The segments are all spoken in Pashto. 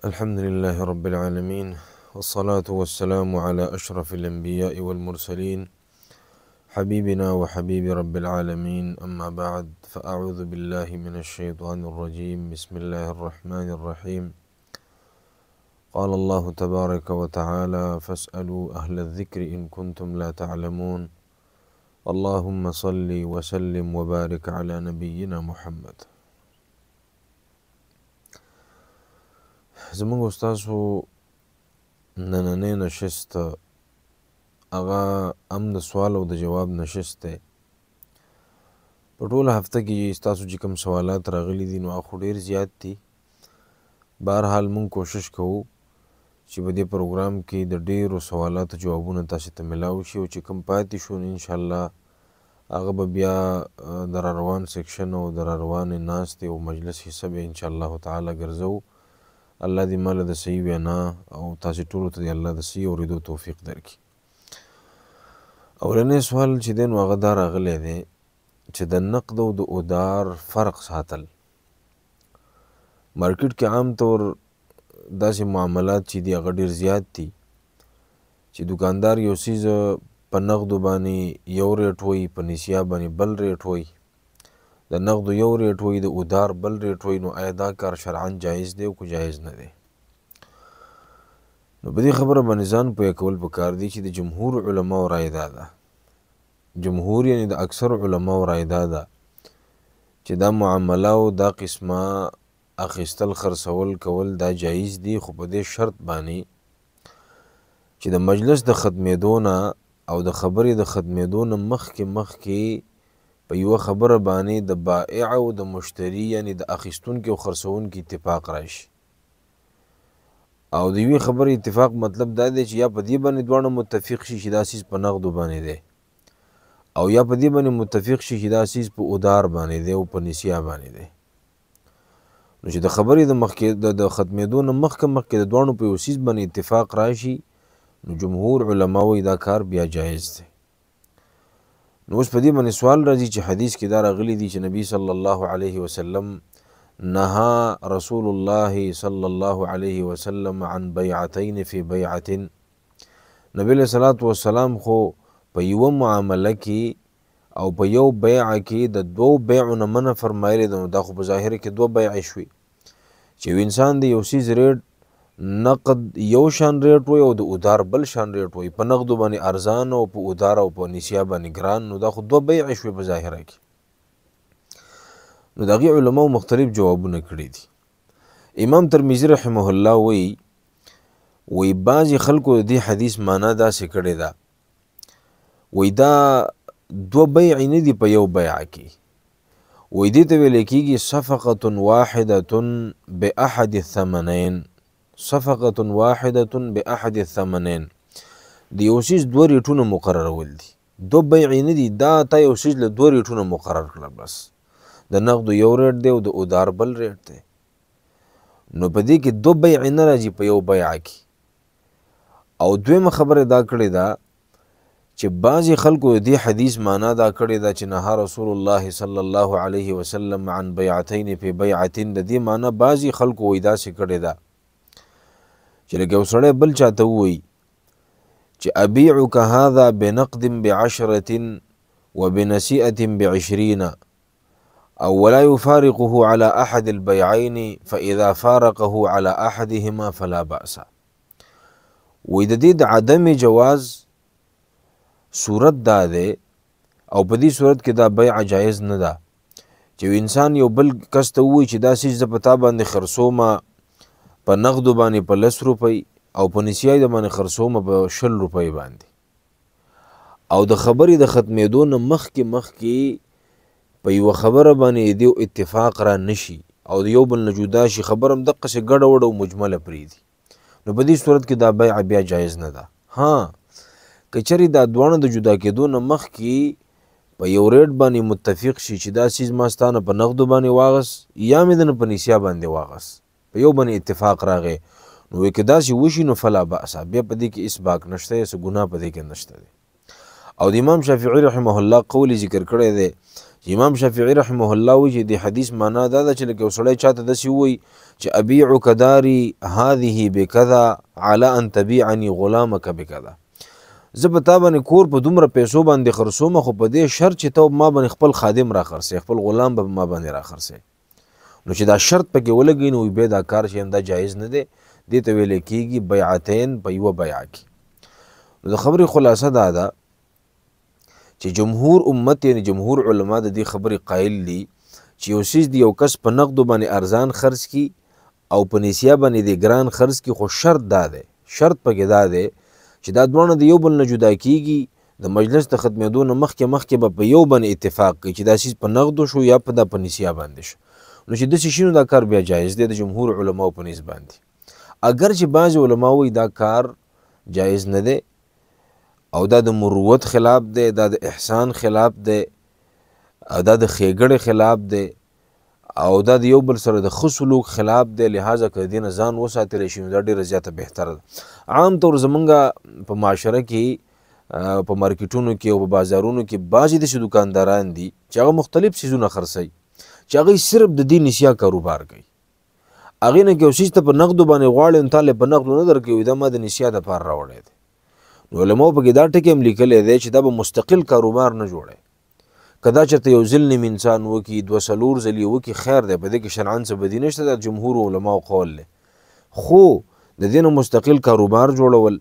الحمد لله رب العالمين والصلاة والسلام على أشرف الأنبياء والمرسلين حبيبنا وحبيب رب العالمين أما بعد فأعوذ بالله من الشيطان الرجيم بسم الله الرحمن الرحيم قال الله تبارك وتعالى فاسألوا أهل الذكر إن كنتم لا تعلمون اللهم صل وسلم وبارك على نبينا محمد. زمونږ استاسو نننۍ نشست هغه هم د سوال او د جواب نشست دی. په ټوله هفته کې ستاسو چې کوم سوالات راغلي دي نو هغه ډېر زیات دي. بهرحال مونږ کوشش کوو چې په دې پروګرام کې د ډېرو سوالاتو جوابونه تاسو ته ملاو شي او چې کوم پاتې شو انشاءالله هغه به بیا د راروان سیکشن او د راروانې ناستې او مجلس حصه به انشاءالله تعالی ګرځو. الله دې ماله د صحیح وینا او تاسو ټولو ته الله د صحیح اورېدو توفیق درکړي. اولنی سوال چې دی نو هغه دا راغلی دی چې د نقد او د ادار فرق ساتل. مارکیټ کې عام طور داسې معاملات چې دي هغه ډېر زیات دي چې دوکاندار یو څیز په نقدو باندې یو ریټ وایي، په نسیا باندې بل ریټ وایي، د نقدو یو ریټ وایي، د ادار بل ریټ وایي. نو آیا دا کار شرعاً جایز دی او که جایز نه دی؟ نو په دې خبره باندې ځان پوهه کول پکار دي چې د جمهور علماو رایې دا ده، جمهور یعنې د اکثر علماو رایې دا ده چې دا معامله او دا قسمه اخیستل خرڅول کول دا جایز دي، خو په دې شرط باندې چې د مجلس د ختمېدو نه او د خبرې د ختمېدو نه مخکې په یوه خبره باندې د بائع او د مشتري یعنې د اخیستونکي او خرڅونکي اتفاق راشي. او د یوې خبرې اتفاق مطلب دا دی چې یا په دې باندې دواړه متفق شي چې دا څیز په نقدو باندې دی، او یا په دې باندې متفق شي چې دا څیز په ادار باندې دی او په نسیا باندې دی. نو چې د خبرې د ختمېدو نه مخکې د دواړو په یو څیز باندې اتفاق راشي نو جمهور علما وایي دا کار بیا جایز دی. نو اوس په دې باندې سوال راځي چې حدیث کې دا راغلی دی چې نبی صلی الله علیه وسلم نهى رسول الله صلی الله علیه وسلم عن بیعتین فی بیعة. نبی علیہ الصلوۃ والسلام خو په یوه معامله کې او په یو بیعه کې د دوو بیعو نه منع فرمایلی ده. نو دا خو په ظاهر کې دوه بیعې شوي چې یو انسان د یو څیز ریټ نقد یو شان ریټ وي او د ادار بل شان ریټ وي، په نقدو باندې ارزان او په ادار او په نسیا باندې ګران. نو دا خو دوه بیعې شوي په ظاهره کې. نو د هغې علماو مختلف جوابونه کړي دي. امام ترمذي رحمه الله وایي بعضې خلکو د دې حدیث معنا داسې کړې ده، وایي دا دوه بیعې نه دي په یو بیعه کې. وایي دې ته ویلی کېږي صفقة واحدة بأحد الثمنین، صفقة واحدة بأحد الثمنین. د یو څیز دوه ریټونه مقررول دي، دوه بیعې نه دي. دا تا یو څیز له دوه ریټونه مقرر کړه، بس د نقدو یو ریټ دی او د ادار بل ریټ دی. نو په دې کې دوه بیعې نه راځي په یو بیعه کې. او دویمه خبره دا کړې ده چې بعضې خلکو د دې حدیث معنا دا کړې ده چې نهى رسول الله صلی الله علیه وسلم عن بیعتین فی بیعة. د دې معنا بعضې خلکو وایي داسې کړې ده چې لکه یو سړی بل چاته ووایي چې ابیعک هذا بنقد بعشرة وبنسیئة بعشرین او ولا يفارقه على احد البيعين فاذا فارقه على احدهما فلا باس. وې د دې د عدم جواز صورت دا دی او په دې صورت کې دا بیع جایز نه ده چې انسان یو بل کس ته ووایي چې دا څیز زه په تا باندې خرڅومه په نقدو باندې په 10 روپۍ او په نسیا د باندې خرڅومه په 20 روپۍ باندې، او د خبرې د ختمېدو نه مخکې په یوه خبره باندې د اتفاق را نشي او د یو بل نه جدا شي، خبره هم دقسې ګډه وډه او مجمله پرېږدي. نو په دې صورت کې دا بیع بیا جایز نه ده. ها که چېرې دا دواړه د جدا کېدو نه مخکې په یو ریټ باندې متفق شي چې دا څیز ما ستا نه په نقدو باندې واغست یا مې د نه په نسیا باندې واغست، په یو باندې اتفاق راغی، نو که داسې وشي نو فلا باس، بیا په دې کې هېڅ باک نشته، څه ګناه په دې کې نشته دی. او د امام شافعي رحمه الله قول ذکر کړی دی چې امام شافعي رحمه الله وی چې د حدیث معنا دا ده چې لکه یو سړی چاته داسې ووایي چې ابیعک داري هذه بکذا على ان تبیعني غلامک بکذا، زه په تا باندې کور په دومره پیسو باندې خرڅوم، خو په دې شرط چې ته ما باندې خپل خادم را خرڅې، خپل غلام به ما باندې را خرڅې. نو چې دا شرط پکې ولګي نو بیا دا کار چې دا جایز نه دی، دې ته ویل کېږي بیعتین په یوه بیعه کې. نو د خبرې خلاصه دا ده چې جمهور امت یعنی جمهور علما د دې خبرې قایل دي چې یو څیز دی یو کس په نقدو باندې ارزان خرڅ کی او په نسیه باندې د ګران خرڅ کی، خو شرط دا دی، شرط پکې دا دی چې دا دواړه د یو بل نه جدا کیږي، د مجلس د ختمېدو نه مخکې به په یو باندې اتفاق کوي چې دا څیز په نقدو شو یا په نسیه باندې شو. نو چې داسې شي نو دا کار بیا جایز دی د جمهور علماو په نسبت باندې. اگر چې بعضې علما وایي دا کار جایز نه دی او دا د مروت خلاف دی، دا د احسان خلاف دی، او دا د ښېګړې خلاف دی، او دا د یو بل سره د ښه سلوک خلاف دی، لهذا که د دې نه ځان وساتلی شي نو دا ډېره زیاته بهتره ده. عام طور زمونږ په معاشره کې په مارکیټونو کې او په بازارونو کې بعضې داسې دوکانداران دي چې هغه مختلف څیزونه خرڅوي چې هغوی صرف د دې نسیه کاروبار کوي. هغې نه که یو څیز ته په نقدو باندې غواړې نو تا په نقدو نه درکوي، دا ما د نسیه دپاره راوړی دی. نو علماو پکې دا ټکي هم لیکلی دی چې دا به مستقل کاروبار نه جوړی. که دا چېرته یو ځل نیم انسان وکړي، دوه څلور ځل یې وکړي، خیر دی، په دې کې شرعاً څه بدي نشته، دا جمهور علماو قول دی. خو د دې نه مستقل کاروبار جوړول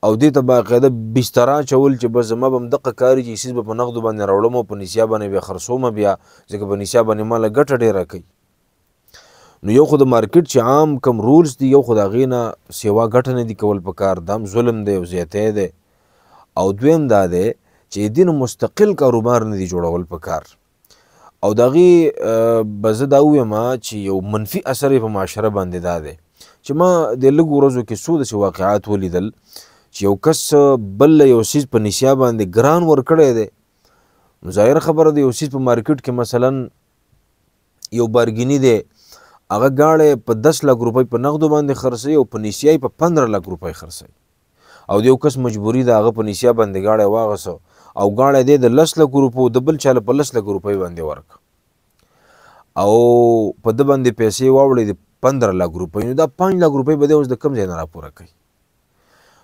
او دې ته باقاعده بستره اچول چې بس زما به همدغه کار وي چې څیز به په نقدو باندې راوړم او په نسیه باندې بیا خرڅومه، بیا ځکه په نسیه باندې ماله ګټه ډېره کوي. نو یو خو د مارکیټ چې عام کم رولز دي، یو خو د هغې نه سیوا ګټه نه دي کول پکار، دا هم ظلم دی او زیاتی دی. او دویم دا دی چې د دې نه مستقل کاروبار نه دي جوړول پکار. او د هغې به زه دا ووایم چې یو منفي اثر یې په معاشره باندې دا دی چې ما د لږو ورځو کې څو داسې واقعات ولیدل چې یو کس بل له یو څیز په نسیه باندې ګران ورکړی دی. نو ظاهره خبره د یو څیز په مارکیټ کې مثلا یو بارګیني دی، هغه ګاړی په 10 لک روپۍ په نقدو باندې خرڅوي او په نسیه په 15 لک روپۍ خرڅوي، او د یو کس مجبوري ده هغه په نسیه باندې ګاړی واغسو او ګاړی دی د 10 لک روپو د بل چاله په 10 لک روپۍ باندې ورک او په ده باندې پیسې واوړې د 15 لک روپۍ، نو دا 5 لک روپۍ به دی اوس د کوم ځای نه راپوره کوي.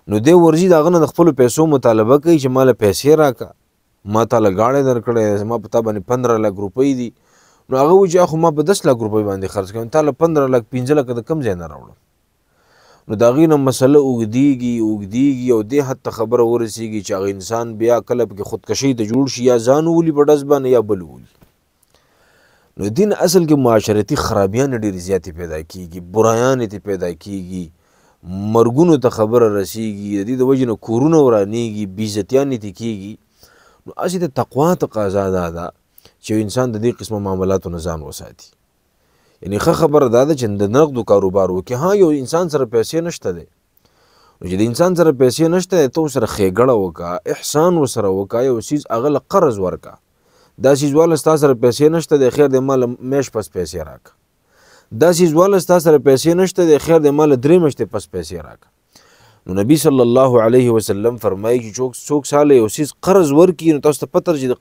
نو دی ورځي د هغه نه د خپلو پیسو مطالبه کوي چې ماله پیسې راکړه، ما تاله ګاړی درکړی، زما په تا باندې 15 لک روپۍ دي. نو هغه وایي چې خو ما په 10 لک روپۍ باندې خرڅ کوم، تا له 15 لک 15 لکه د کوم ځای نه راوړم. نو د هغې نه مسله اوږدېږي او دې حد ته خبره ورسېږي چې هغه انسان بیا کله پکې خودکشۍ ته جوړ شي، یا ځان وولي په ډز باندې یا بل وولي. نو د دې اصل کې معاشرتي خرابیانې ډېرې زیاتې پیدا کېږي، برایانې ته پیدا کېږي، مرګونو ته خبره رسېږي، د دې د وجې نه کورونه ورانېږي، بېعزتیانې ته کېږي. نو هسې د تقوا تقاضا دا ده چې انسان د دې قسمه معاملاتو نه ځان وساتي. یعنې ښه خبره دا ده چې د نقدو کاروبار وکړي. ها یو انسان سره پیسې نشته دی، نو چې د انسان سره پیسې نشته دی ته ورسره ښېګړه وکړه، احسان ورسره وکړه، یو څیز هغه له قرض ورکړه، دا څیز واله ستا سره پیسې نشته دی، خیر دی ما له میاشت پس پیسې راکړه، دا څیز واله ستا سره پیسې نشته دی، خیر دی ما له 3 میاشتې پس پیسې راکړه. نو نبی صلی الله علیه وسلم فرمایي چې څوک ساله یو څیز قرض ورکړي نو تاسو ته پته چې د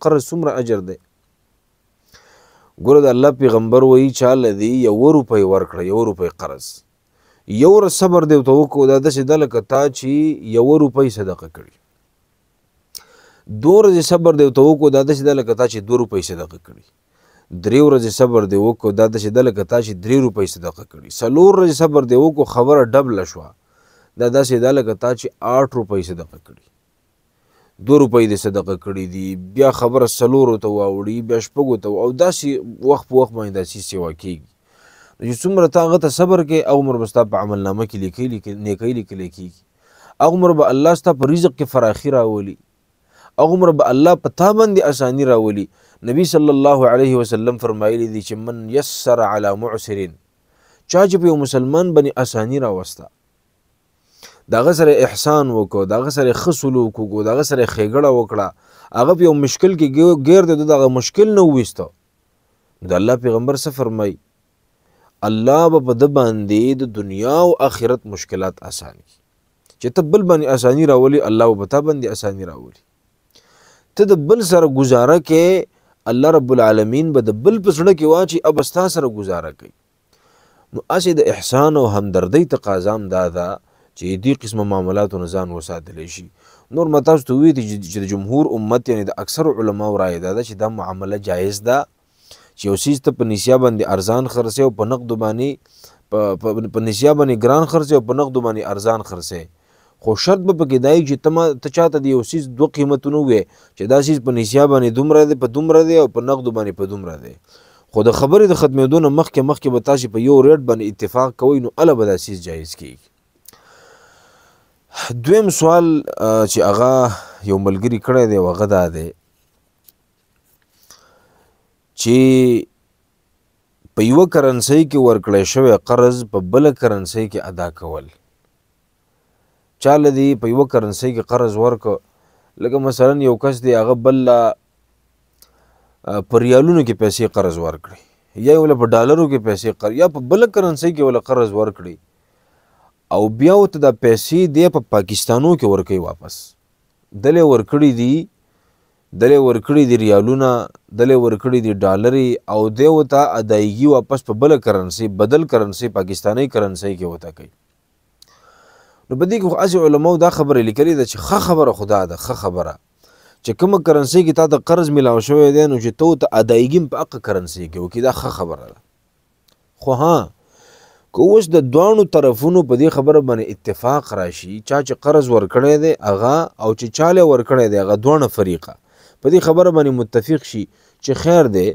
قرض څومره اجر دی. ګوره د الله پیغمبر وایي چاله دی 1 روپۍ ورکړه، 1 روپۍ قرض، یو ورځ صبر دی ورته وکړو، دا داسې ده لکه تا چې 1 روپۍ صدقه کړي. 2 ورځې صبر دی ورته وکړو، دا داسې ده لکه تا چې 2 روپۍ صدقه کړي. 3 ورځې صبر دی وکړو، دا داسې ده لکه تا چې 3 روپۍ صدقه کړي. 4 ورځې صبر دی وکړو، خبره ډبله شوه، دا داسې ده لکه تا چې 8 روپۍ صدقه کړي. 2 روپۍ دې صدقه کړي دي، بیا خبره 4 ته واوړي، بیا 6 ته، او داسې وخت په وخت باندې داسې سیوا کېږي. نو چې څومره ته هغه ته صبر کوې، هغه عمر به ستا په عملنامه کې نیکۍ لیکلی کېږي، هغه عمر به الله ستا په رزق کې فراخي راولي، هغه عمر به الله په تا باندې اساني راولي. نبی صلی الله علیه وسلم فرمایلی دی چې من یسر علی معسر، چا چې په یو مسلمان باندې اساني راوسته، د هغه سره احسان وکړو، د هغه سره ښه سلوک وکړو، د هغه سره ښېګړه وکړه، هغه په یو مشکل کې ګیر دی، د هغه مشکل نه وویسته، د الله پیغمبر څه فرمایي؟ الله به په ده باندې د دنیا او آخرت مشکلات اسان کړي. چې ته بل باندې اساني راولي، الله به په تا باندې اساني راولي. ته د بل سره ګزاره کې الله رب العالمین به د بل په زړه کې واچي اب ستا سره گزاره کوي. نو اسې د احسان او همدردۍ تقاضا هم دا ده چې دې قسمه معاملاتو نه ځان وساتلی شي. نور ما تاسو ته وویل چې د جمهور امت یعنې د اکثرو علماو رایې دا ده چې دا معامله جایز ده چې یو څیز ته په نسیا باندې ارزان خرڅې او په نقدو باندې په نسیا باندې ګران خرڅې او په نقدو باندې ارزان خرڅې، خو شرط به پکې دا وي چې ته چاته د یو څیز دوه قیمتونه ووایې چې دا څیز په نسیا باندې دومره دی په دومره دی او په نقدو باندې په دومره دی، خو د خبرې د ختمېدو نه مخکې به تاسې په یو ریټ باندې اتفاق کوئ نو هله به دا څیز جایز کېږي. دویم سوال چې هغه یو ملګري کړی دی هغه دا دی چې په یوه کرنسۍ کې ورکړی شوی قرض په بله کرنسۍ کې ادا کول. چاله دی په یوه کرنسۍ کې قرض ورکړه، لکه مثلا یو کس دی هغه بل له په ریالونو کې پیسې قرض ورکړي یا یې وله په ډالرو کې پیسې یا په بله کرنسۍ کې وله قرض ورکړي او بیا ورته دا پیسې دی په پاکستانو کې ورکوي واپس. دلې ورکړي دي ریالونه، دلې ورکړي دي ډالرې او دی ورته ادایګي واپس په بله کرنسۍ بدل کرنسۍ پاکستاني کرنسۍ کې ورته کوي. نو په دې کې خو هسې علماو دا خبره لیکلې ده چې ښه خبره خو دا ده ښه خبره چې کومه کرنسۍ کې تا ته قرض میلاو شوی دی نو چې ته ورته ادایګي هم په هغه کرنسۍ کې وکړي دا ښه خبره ده. خو ها که اوس د دواړو طرفونو په دې خبره باندې اتفاق راشي چا چې قرض ورکړی دی هغه او چې چاله ورکړی دی هغه دواړه فریقه په دې خبره باندې متفق شي چې خیر دی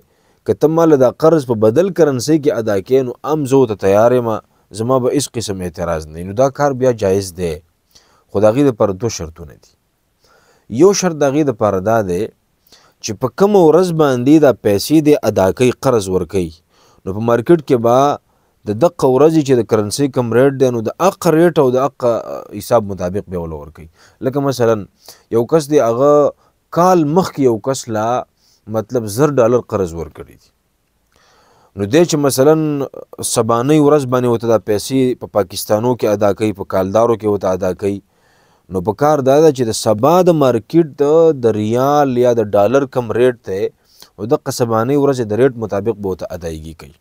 که ته ماله دا قرض په بدل کرنسۍ کې ادا کړې نو هم زه ورته تیار یم، زما به هېڅ قسم اعتراض نه وي، نو دا کار بیا جایز دی. خو د هغې دپاره دوه شرطونه دي. یو شرط د هغې دپاره دا دی چې په کومه ورځ باندې دا پیسې دی ادا کوي قرض ورکوي نو په مارکیټ کې به د دقه ورځې چې د کرنسۍ کم ریټ دی نو د هغه ریټ او د هغه حساب مطابق به وله ورکوي. لکه مثلا یو کس دی هغه کال مخکې یو کس لا مطلب $1000 قرض ورکړي دي نو دی چې مثلا سبانۍ ورځ باندې ورته دا پیسې په پاکستانو کې ادا کوي په کالدارو کې ورته ادا کوي نو په کار دا ده چې د سبا د مارکیټ د ریال یا د ډالر کم ریټ دی او دغه سبانۍ ورځ د ریټ مطابق به ورته ادایګي کوي.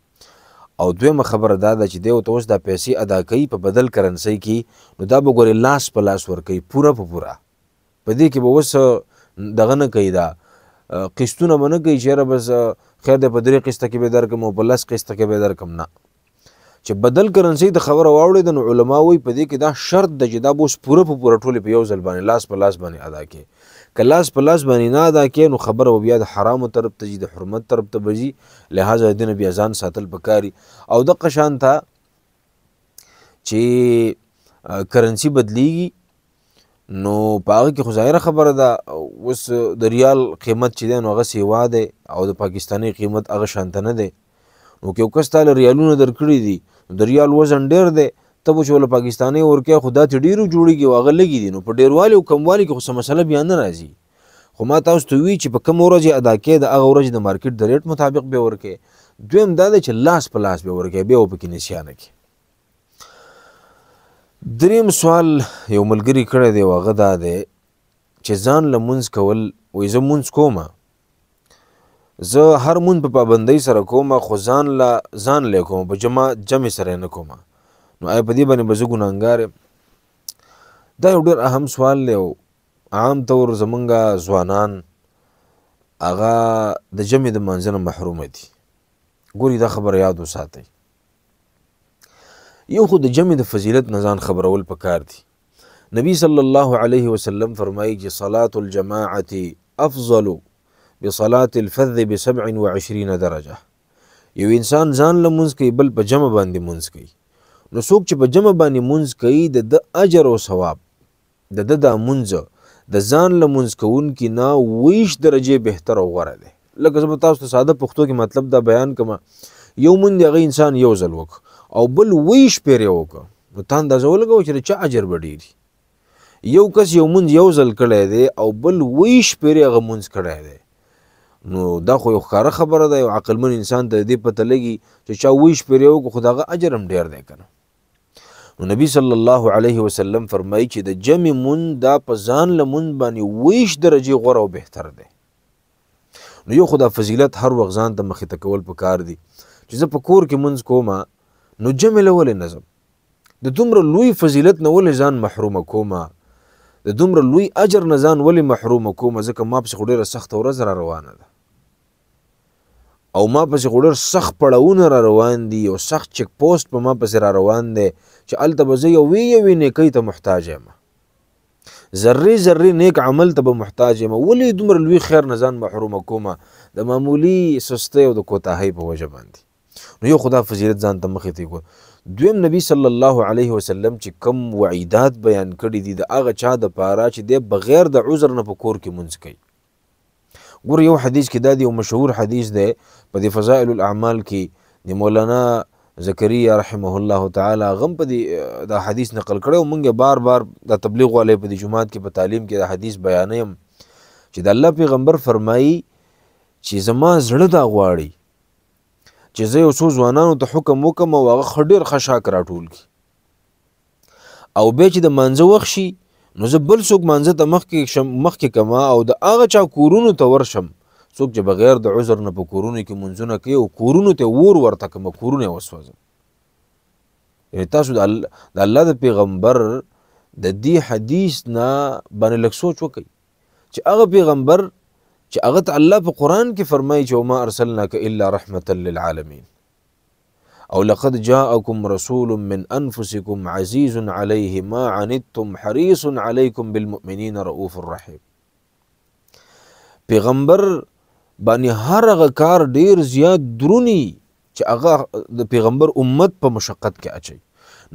او دویمه خبره دا ده چې دی ورته اوس دا پیسې ادا کوي په بدل کرنسۍ کې نو دا به ګورې لاس په لاس ورکوي پوره په پوره. په دې کې به اوس دغه نه کوي دا قسطونه به نه کوي چې یاره بس خیر دی په 3 قسطه کې به درکړم او په 10 قسطه کې به درکړم، نه. چې بدل کرنسۍ ته خبره واورېده نو علما وایي په دې کې دا شرط ده چې دا به اوس پوره په پوره ټولې په یو ځل باندې لاس په لاس باندې ادا کړي. که لاس په لاس باندې نه ادا کړي نو خبره به بیا د حرامو طرف ته ځي د حرمت طرف ته به ځي، لهذا د دې نه بیا ځان ساتل پکاري. او دغه شان ته چې کرنسي بدلیږي نو په هغه کې خو ظاهره خبره ده اوس د ریال قیمت چې دی نو هغه سیوا دی او د پاکستاني قیمت هغه شانته نه دی. نو که یو کس تاله ریالونه درکړي دي نو د ریال وزن ډېر دی ته به چې وله پاکستاني ورکوې خو دا چې ډېرو جوړېږي او هغه لږي دي نو په ډېروالي او کموالي کې خو څه مسله بیا نه راځي. خو ما تاسو ته وي چې په کومه ورځ یې ادا کړې د هغه ورځ د مارکیټ د ریټ مطابق به ورکوې. دویم دا دی چې لاس په لاس به ورکوې بیا به پکې نسیا نه کړي. دریم سوال یو ملګري کړی دی هغه دا دی چې ځان له مونځ کول وایي زه مونځ کومه زه هر مونځ په پابندۍ سره کومه خو ځان له کومه په جمع سره نه کومه نو آیا په دې باندې به زه ګناهګار یم؟ دا یو ډېر اهم سوال دی او عام طور زمونږ ځوانان هغه د جمع د مانځه نه محرومه دي. ګوري دا خبره یاد وساتئ. یو خو د جمع د فضیلت نه ځان خبرول پکار دي. نبی صلی الله علیه وسلم فرمایي چې صلاة الجماعة افضل بصلاة الفذ ب27 درجه. یو انسان ځان له مونځ کوي بل په جمع باندې مونځ کوي نو څوک چې په جمع باندې مونځ کوي د ده اجر او ثواب د ده دا مونځ د ځان له مونځ کوونکي نه 20 درجې بهتر او غوره دی. لکه زه به تاسو ته ساده پښتو کې مطلب دا بیان کړم یو مونځ د هغه انسان یو ځل وکړ او بل 20 پېرې وکړه نو تا اندازه ولګوه چې د چا اجر به ډېر وي. یو کس یو مونځ یو ځل کړی دی او بل 20 پېرې هغه مونځ کړی دی نو دا خو یو ښکاره خبره ده. یو عقلمن انسان ته د دې پته لګي چې چا 20 پېرې وکړو خو د هغه اجر هم ډېر دی که نه. نو نبی صلی الله علیه وسلم فرمایي چې د جمع مونځ دا په ځان له مونځ باندې 20 درجې غوره او بهتر دی. نو یو خدا فضیلت هر وخت ځان ته مخې ته کول پکار دي چې زه په کور کې مونځ کومه نو جمع له ولې نظم د دومره لوی فضیلت نه ولې ځان محرومه کومه د دومره لوی اجر نه ځان ولې محرومه کومه ځکه ما پسې خو ډېره سخته ورځ را روانه ده او ما پسې خو ډېر سخت پړاوونه را روان دي یو سخت چک پوسټ په ما پسې را روان دی چې هلته به زه یوې نیکۍ ته محتاج یم ذرې نیک عمل ته به محتاج یم ولې دومره لوی خیر نه ځان محرومه کومه د معمولي سستۍ او د کوتاهۍ په وجه باندې نو یو خدا فضیلت ځان ته مخې ته کړو دویم نبی صلی الله علیه وسلم چې کم وعیدات بیان کړي دي د هغه چا دپاره چې دی بغیر د عذر نه په کور کې مونځ کوي ګوره یو حدیث کې دا دی یو مشهور حدیث دی په د فضائل الاعمال کې د مولانا زکریا رحمه الله تعالی غم په دا حدیث نقل کړی او مونږ بار بار د تبلیغ والی په د جماعت کې په تعلیم کې دا حدیث بیانوم چې د الله پیغمبر فرمایي چې زما زړه دا غواړي چې زه یو څو ځوانانو ته حکم وکم او هغه ښه ډېر ښه شاک راټول کړي او بیا چې د مانځه وخت شي نو زه بل څوک مانځه ته مخکې کما او د هغه چا کورونو ته ورشم څوک چې بغیر د عذر نه په کورونو کې منځونه کوي او کورونو ته ور ورته کړم کورونه یې وسوځم یعنې تاسو د الله د پیغمبر د دې حدیث نه باندې لږ سوچ وکئ چې هغه پیغمبر چې هغه ته الله په قرآن کې فرمایي چې وما ارسلناک الا رحمة للعالمین او لقد جاءكم رسول من انفسكم عزيز عليه ما عنتم حريص عليكم بالمؤمنين رؤوف الرحيم پیغمبر باندې هر هغه کار ډیر زیات درونی چې هغه د پیغمبر امت په مشقت کې اچي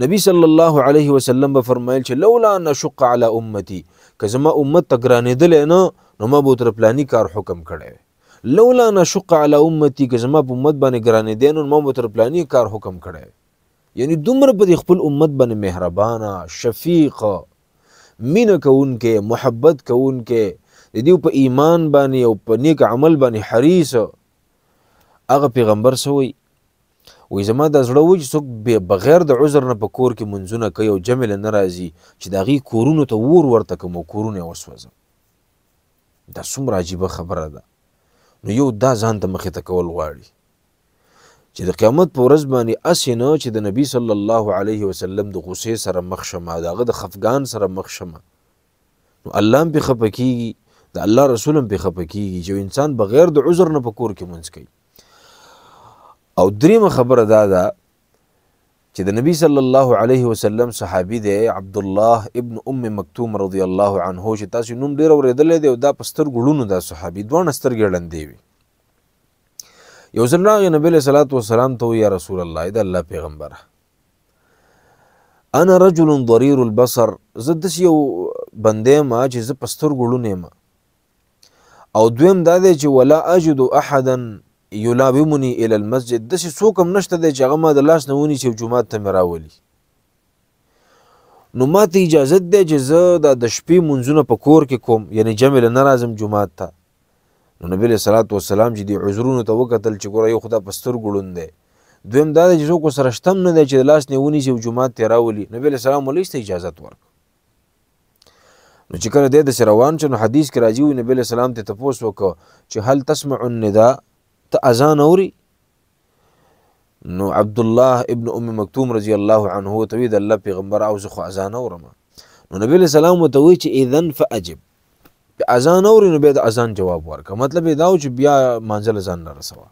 نبی صلی الله علیه وسلم به فرمایل چې لولا ان اشق علی امتی که زما امت ته ګرانېدلی نه نو ما به ورته پلاني کار حکم کړی لولا ان اشق علی امتی که زما په امت باندې ګرانېدی نو ما به ورته پلاني کار حکم کړی یعنی دومره په خپل امت باندې مهربانه شفیق مینه کوونکې محبت کوونکې د دې په ایمان باندې او په نیک عمل باندې حریص هغه پیغمبر سوی وی زما دا زړه و چې څوک بغیر د عذر نه په کور کې منځونه کوي او جمع له نه راځي چې د هغې کورونو ته ور ورته کړم او کورونه یې وسوځم دا څومره عجیبه خبره ده نو یو دا ځان ته مخې ته کول غواړي چې د قیامت په ورځ باندې اسې نه چې د نبي صلی الله علیه وسلم د غصې سره مخ شمه د هغه د خفګان سره مخ شمه نو الله هم پې خفه کېږي د الله رسول هم پې خفه کېږي چې انسان بغیر د عذر نه په کور کې منځ کوي او دریمه خبره دا ده چې د نبی صلی الله علیه وسلم صحابي دی عبدالله ابن ام مکتوم رضی الله عنه چې تاسو نوم ډېر اورېدلی دی او دا په سترګو ړوند دا صحابي دواړه سترګې ړندې وي یو ځل راغی نبی علیه صلات وسلام ته یا رسول الله د الله پیغمبره انا رجل ضریر البصر زه داسې یو بندی یم چې زه په سترګو ړوند یم او دویم دا دی چې ولا اجد احدا یلابمنی الی المسجد داسې څوک هم نشته دی چې هغه ما د لاس نه ونیسي او جومات ته مې راولي نو ما ته اجازت دی چې زه دا د شپې منځونه په کور کې کوم یعنی جمع له نه راځم جومات ته نو نبي علیه صلات وسلام چې دې عذرونو ته وکتل چې ګوره یو خو دا په سترګو ړوند دی دویم دا دی چې څوک ورسره شته هم نه دی چې د لاس نه یې ونیسي او جومات ته یې راولي نبي علیه السلام ولې ته اجازت ورکړه نو چې کله دی داسې روان شو نو حدیث کې راځي وي نبي علیه السلام ته تپوس وکړه چې هل تسمع الندا ته اذان اوري نو عبدالله ابن ام مکتوم رضی الله عنه ته وی د الله پیغمبر او زه خو اذان اورم نو نبی علیه السلام ورته وی چې اذن فاجب اذان اوري نو بیا د اذان جواب ورکړه مطلب یې دا و چې بیا مانځل ځان نه رسوه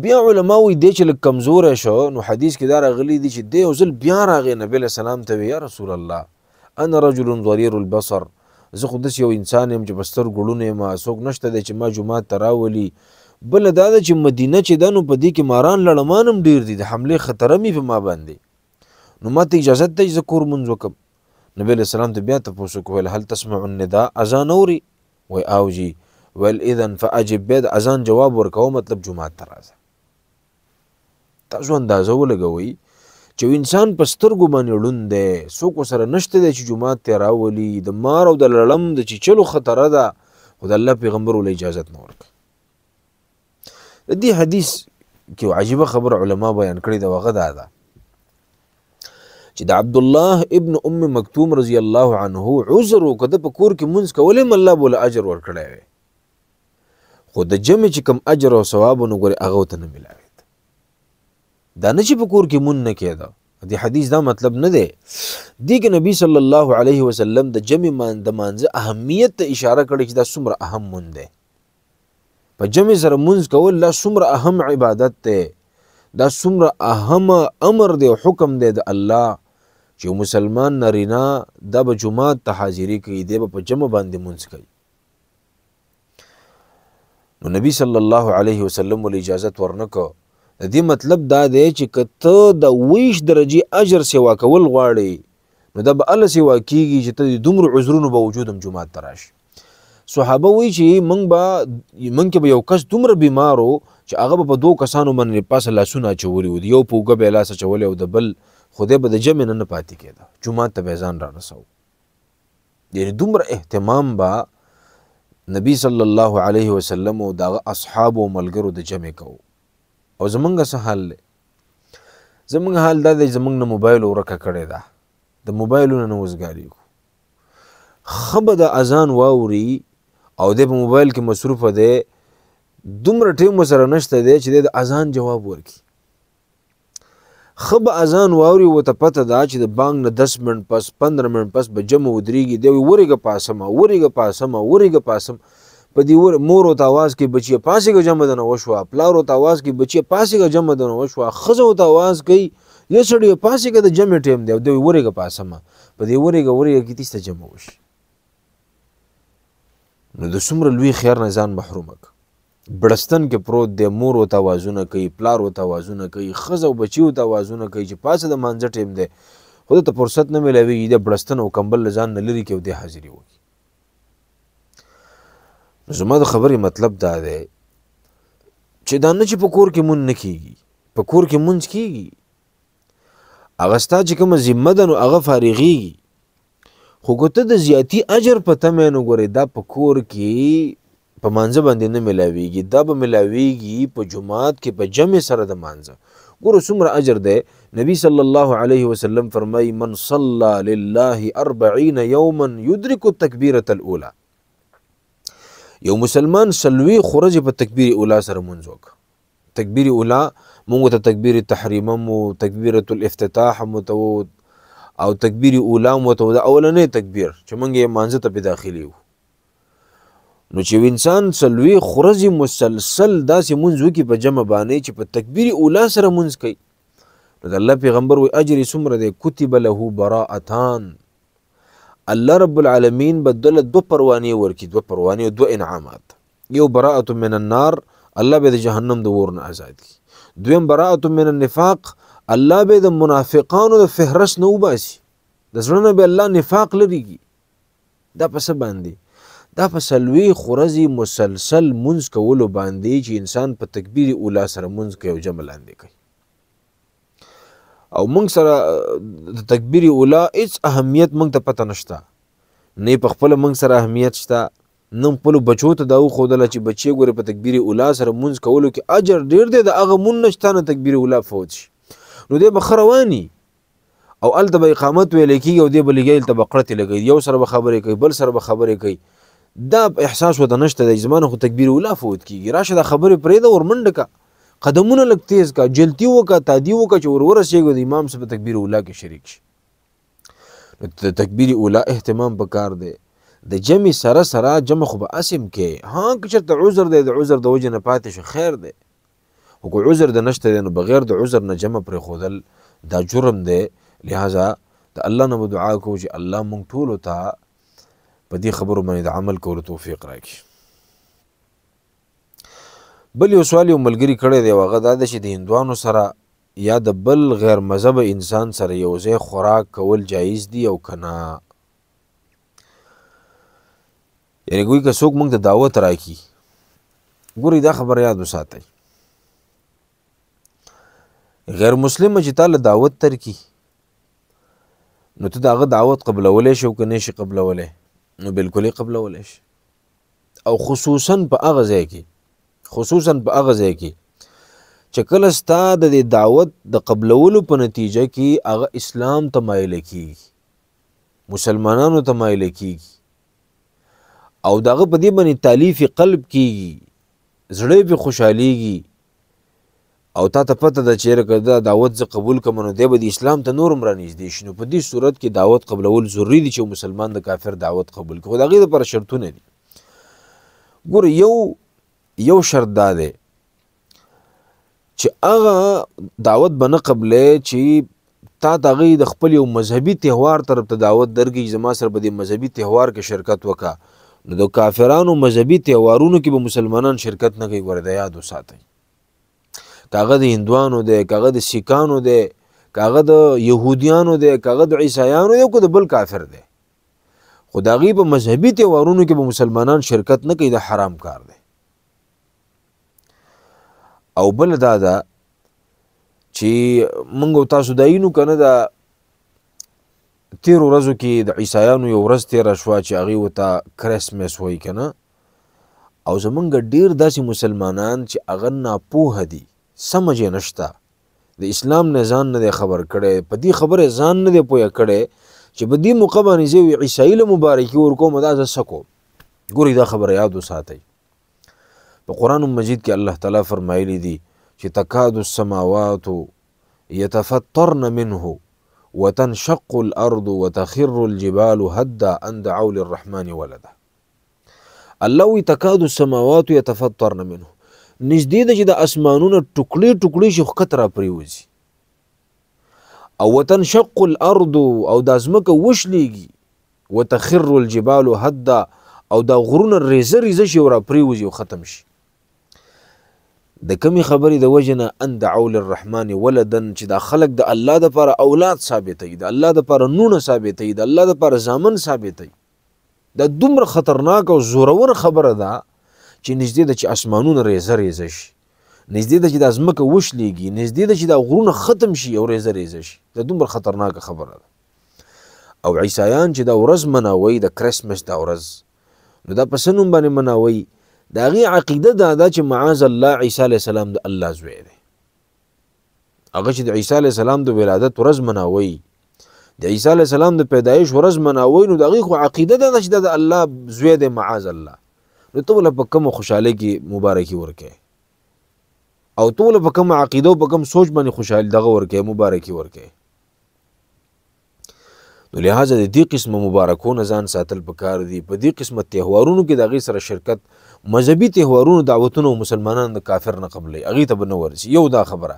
بیا علما وی دی چې لږ کمزوری شو نو حدیث کې دا راغلی دی چې دی یو ځل بیا راغی نبی علیه السلام ته وی یا رسول الله انا رجل ضریر البصر زه خو داسې یو انسان یم چې په سترګو ړوند یم څوک نشته دی چې ما جومات ته راولي بله دا ده چې مدینه چې ده نو په دې کې ماران لړمان هم ډېر دي د حملې خطر هم په ما باندې نو ما ته اجازت ده چې زه کور مونځ وکړم نبي علیه السلام ته بیا تپوس وکړو ویل هل تسمع الندا اذان اوري وی او جي ویل اذن فاجب بیا د اذان جواب ورکوه مطلب جومات ته راځه تاسو اندازه ولګوئ چې انسان په سترګو باندې ړوند دی څوک ورسره نشته دی چې جومات ته یې راولي د مار او د لړم د چیچلو خطره ده خو د الله پیغمبر ولې اجازت نه ورکړي د دې حدیث کې یو عجیبه خبره علما بیان کړې ده هغه دا ده چې د عبدالله ابن ام مکتوم رضی الله عنه عذر وکړه په کور کې مونځ کولی هم الله به له اجر ورکړی وی خو د جمع چې کوم اجر او ثواب نو ګورې هغه ورته نه ملاوېد. دا نه چې په کور کې مونځ نه کېده، د حدیث دا مطلب نه دی. دې کې نبی صلی الله علیه وسلم د جمع د مانځه اهمیت ته اشاره کړې چې دا څومره اهم مونځ دی. په جمع سره مونځ کول دا څومره اهم عبادت دی، دا څومره اهم امر دی او حکم دی د الله چې مسلمان نرینا دا به جمعات ته حاضري کوي، دی به په جمع باندې مونځ کوي. نو نبی صلی الله علیه وسلم ول اجازت ورنکو. د دې مطلب دا دی چې که ته د 20 درجې اجر سیوا کول غواړې نو دا به الله سیوا کیږي چې ته د دومره عذرونو به وجود هم جمعات ته راشي. صحابه وایي چې موږ کې به یو کس دومره بیمار و چې هغه به په 2 کسانو باندې پاسه لاسونه اچولي وو، یو په اوږه به یې لاس اچولی او د بل خدای به د جمع نه پاتې کېده، جومات ته به یې ځان رارسو. یعنې دومره اهتمام به نبی صلی الله علیه وسلم او د هغه اصحابو او ملګرو د جمع کوو. او زمونږ څه حال دی؟ زمونږ حال دا دی زمونږ نه موبایل ورکه کړې ده، د موبایلونه نه وزګارېږو. ښه به د اذان واوري او دی په موبایل کې مصروفه دی، دومره ټیم ورسره نشته دی چې دی د اذان جواب ورکړي. ښه به اذان واوري ورته پته ده چې د بانګ نه 10 منټ پس 15 منټ پس به جمع ودرېږي، دی وایي ورېږه پاسمه ورېږه پاسمه ورېږه پاسم. په دې مور ورته اواز کوي بچیه پاسېږه جمع دنه وشوه، پلار ورته اواز کوي بچیه پاسېږه جمع دنه وشوه، ښځه ورته اواز کوي یا سړیه پاسېږه د جمع ټیم دی او دی وایي ورېږه پاسمه. په دې ورېږه کې تیسته جمع وشي. نو د څومره لوی خیر نه ځان محرومه کړه. بړستن کې پروت دی، مور ورته اوازونه کوي، پلار ورته اوازونه کوي، ښځه او بچي ورته اوازونه کوي چې پاسه د مانځه ټیم دی، خو ته فرصت نه میلاوېږي د بړستن او کمبل له ځان نه لرې کړي او دی حاضري وکړي. نو زما د خبرې مطلب دا دی چې دا نه چې په کور کې مونځ نه کېږي، په کور کې مونځ کېږي، هغه ستا چې کومه ذمه ده نو هغه فارغېږي. خو که ته د زیاتي اجر په تمه نو ګورې دا په کور کې په مانځه باندې نه ملاویږي، دا به ملاویږي په جمعات کې په جمع سره د مانځه. ګوره څومره اجر دی. نبی صلی الله علیه وسلم فرمایي من صلى لله 40 یوما یدرک التکبیرة الاولى. یو مسلمان 40 ورځې په تکبیر اولا سره مونځ وکړه. تکبیر اولا مونږ ته تکبیر تحریم مو، تکبیرة الافتتاح مو او تکبیر اولا مو ته د اولنې تکبیر چې مونږ یې مانځه ته په داخلي وو. نو چې انسان 40 ورځې مسلسل داسې مونځ وکړي په جمع باندې چې په تکبیر اولا سره مونځ کوي، نو د الله پیغمبر وایي اجر یې څومره دی؟ کتب له براءتان. الله رب العالمین به دله 2 پروانې ورکړي، 2 پروانې او 2 انعامات. یو براءة من النار، الله به د جهنم د اور نه آزاد کړي. دویم براءة من النفاق، الله به د منافقانو د فهرست نه وباسي، د زړه نه به الله نفاق لرې کړي. دا په څه باندې؟ دا په 40 ورځې مسلسل مونځ کولو باندې چې انسان په تکبیر اولا سره مونځ کوي او جمع لاندې کوي. او مونږ سره د تکبیر اولا هیڅ اهمیت مونږ ته پته نشته، نه په خپله مونږ سره اهمیت شته، نه خپلو بچو ته دا وښودله چې بچې ګورې په تکبیر اولا سره مونځ کولو کې اجر ډېر دی، د هغه مونځ نه چې تا نه تکبیر اولا فوت شي نو دی به ښه رواني او هلته به اقامت ویلی کېږي او دی به لګیا هلته به قړتې لګوي، یو سره به خبرې کوي بل سره به خبرې کوي. دا احساس ورته نشته دی، زما نه خو تکبیر اولا فوت کېږي، راشه دا خبرې پرېږده ورمنډه که، قدمونه لږ تیز که، جلتي وکړه، تادي وکړه چې ورورسېږو د امام صاحب په تکبیر اولا کې شریک شي. نو د تکبیر اولا اهتمام پکار دی. د جمع سره سره جمع خو به اسم کې، ها که چېرته عذر دی د عذر د وجې نه پاتې شو خیر دی، خو که عذر د نشته دی نو بغیر د عذر نه جمع پرېښودل دا جرم دی. لہذا د الله نه به دعا کوو چې الله مونږ ټولو ته په دې خبرو باندې د عمل کولو توفیق راکړي. بل یو سوال یو ملګري کړی دی، هغه دا ده چې د هندوانو سره یا د بل غیر مذهبه انسان سره یو ځای خوراک کول جایز دي او که نه؟ یعنې ګوي که څوک موږ ته دعوت راکړي، ګورئ دا خبره یاد وساتئ، غیر مسلمه چې تا له دعوت درکړي نو ته د هغه دعوت قبلولی شي او که نه شي قبلولی نو بلکل یې قبلولی شي. او خصوصا په هغه ځای کې چې کله ستا د دې دعوت د قبلولو په نتیجه کې هغه اسلام ته مایله کېږي، مسلمانانو ته مایله کېږي او د هغه په دې باندې تالیف قلب کېږي زړه پې خوشحالیږي او تا ته پته ده چې که دا دعوت زه قبول کړم نو دی به د اسلام ته نور هم رانږدې شي. نو په دې صورت کې دعوت قبلول ضروري دي چې مسلمان د کافر دعوت قبول کړي. خو د هغې دپاره شرطونه دي. ګوره یو شرط دا دی چې هغه دعوت به نه قبلې چې تا ته هغوی د خپل یو مذهبي تهوار طرف ته دعوت درکړي چې زما سره په دې مذهبي تهوار کې شرکت وکړه. نو د کافرانو مذهبي تهوارونو کې به مسلمانان شرکت نه کوي. ګوره د یاد وساتئ، که هغه د هندوانو دی، که هغه د سیکانو دی، که هغه د یهودیانو دی، که هغه د عیسایانو دی، که د بل کافر دی، خو د هغوی په مذهبي تهوارونو کې به مسلمانان شرکت نه کوي. د حرام کار دی. او بل دا ده چې موږ او تاسو دا وینو که نه د تیرو ورځو کې د عیسایانو یو ورځ تېره شوه چې هغوی ورته کرسمس وایي که نه. او زمونږ ډېر داسې مسلمانان چې هغه ناپوهه دي، سمج یې نشته، د اسلام نه ځان نه دی خبر کړی، په دې خبره ځان نه دی پوهه کړی چې په دې موقع باندې زه یو عیسایي له مبارکي ورکوم، دا زه څه کوم. ګورئ دا خبره یاد وساتئ. په قرآن مجید کې الله تعالی فرمایلی دي چې تکاد السماوات يتفطرن منه وتنشق الارض وتخر الجبال هدا ان دعوا للرحمن ولدا. الله وی تکاد السماوات يتفطرن منه، نږدې ده چې د اسمانونه ټوکړې ټوکړې شي، خو ښکته را پرېوځي. او وتنشق الارض، او دا ځمکه وشلېږي، وتخر الجبال هدا، او دا غرونه ریزه ریزه شي او را پرېوځي او ختم شي. د کمی خبرې د وجه نه ان دعوا للرحمن ولدن، چې دا خلق د الله دپاره اولاد ثابتوي، د الله دپاره نونه ثابتوي، د الله دپاره زامن ثابتوي. دا دومره خطرناک او زورور خبره ده چې نږدې ده چې اسمانونه ریزه ریزه شي، نږدې ده چې دا ځمکه وشلېږي، نږدې ده چې دا غرونه ختم شي او ریزه ریزه شي. دا دومره خطرناکه خبره ده. او عیسایان چې دا ورځ مناوي، د کرسمس دا ورځ، نو دا په څه نوم باندې مناوي؟ د هغې عقیده دا ده چې معاذ الله عیسی علیه السلام د الله زوی دی. هغه چې د عیسی علیه السلام د ولادت ورځ مناوي، د عیسی علیه السلام د پیدایش ورځ مناوي، نو د هغې خو عقیده دا ده چې دا د الله زوی دی معاذ الله. نو ته ولې په کومه خوشحالۍ کې مبارکي ورکوې، او ته ولې په کومه عقیده او په کوم سوچ باندې خوشحالي دغه ورکوې، مبارکي ورکوې. نو لہذا د دې قسمه مبارکونه ځان ساتل پکار دي. په دې قسمه تهوارونو کې د هغې سره شرکت، مذهبي تهوارونو دعوتونه مسلمانان د کافر نه قبلوي، هغې ته به نه ورسي. یو دا خبره.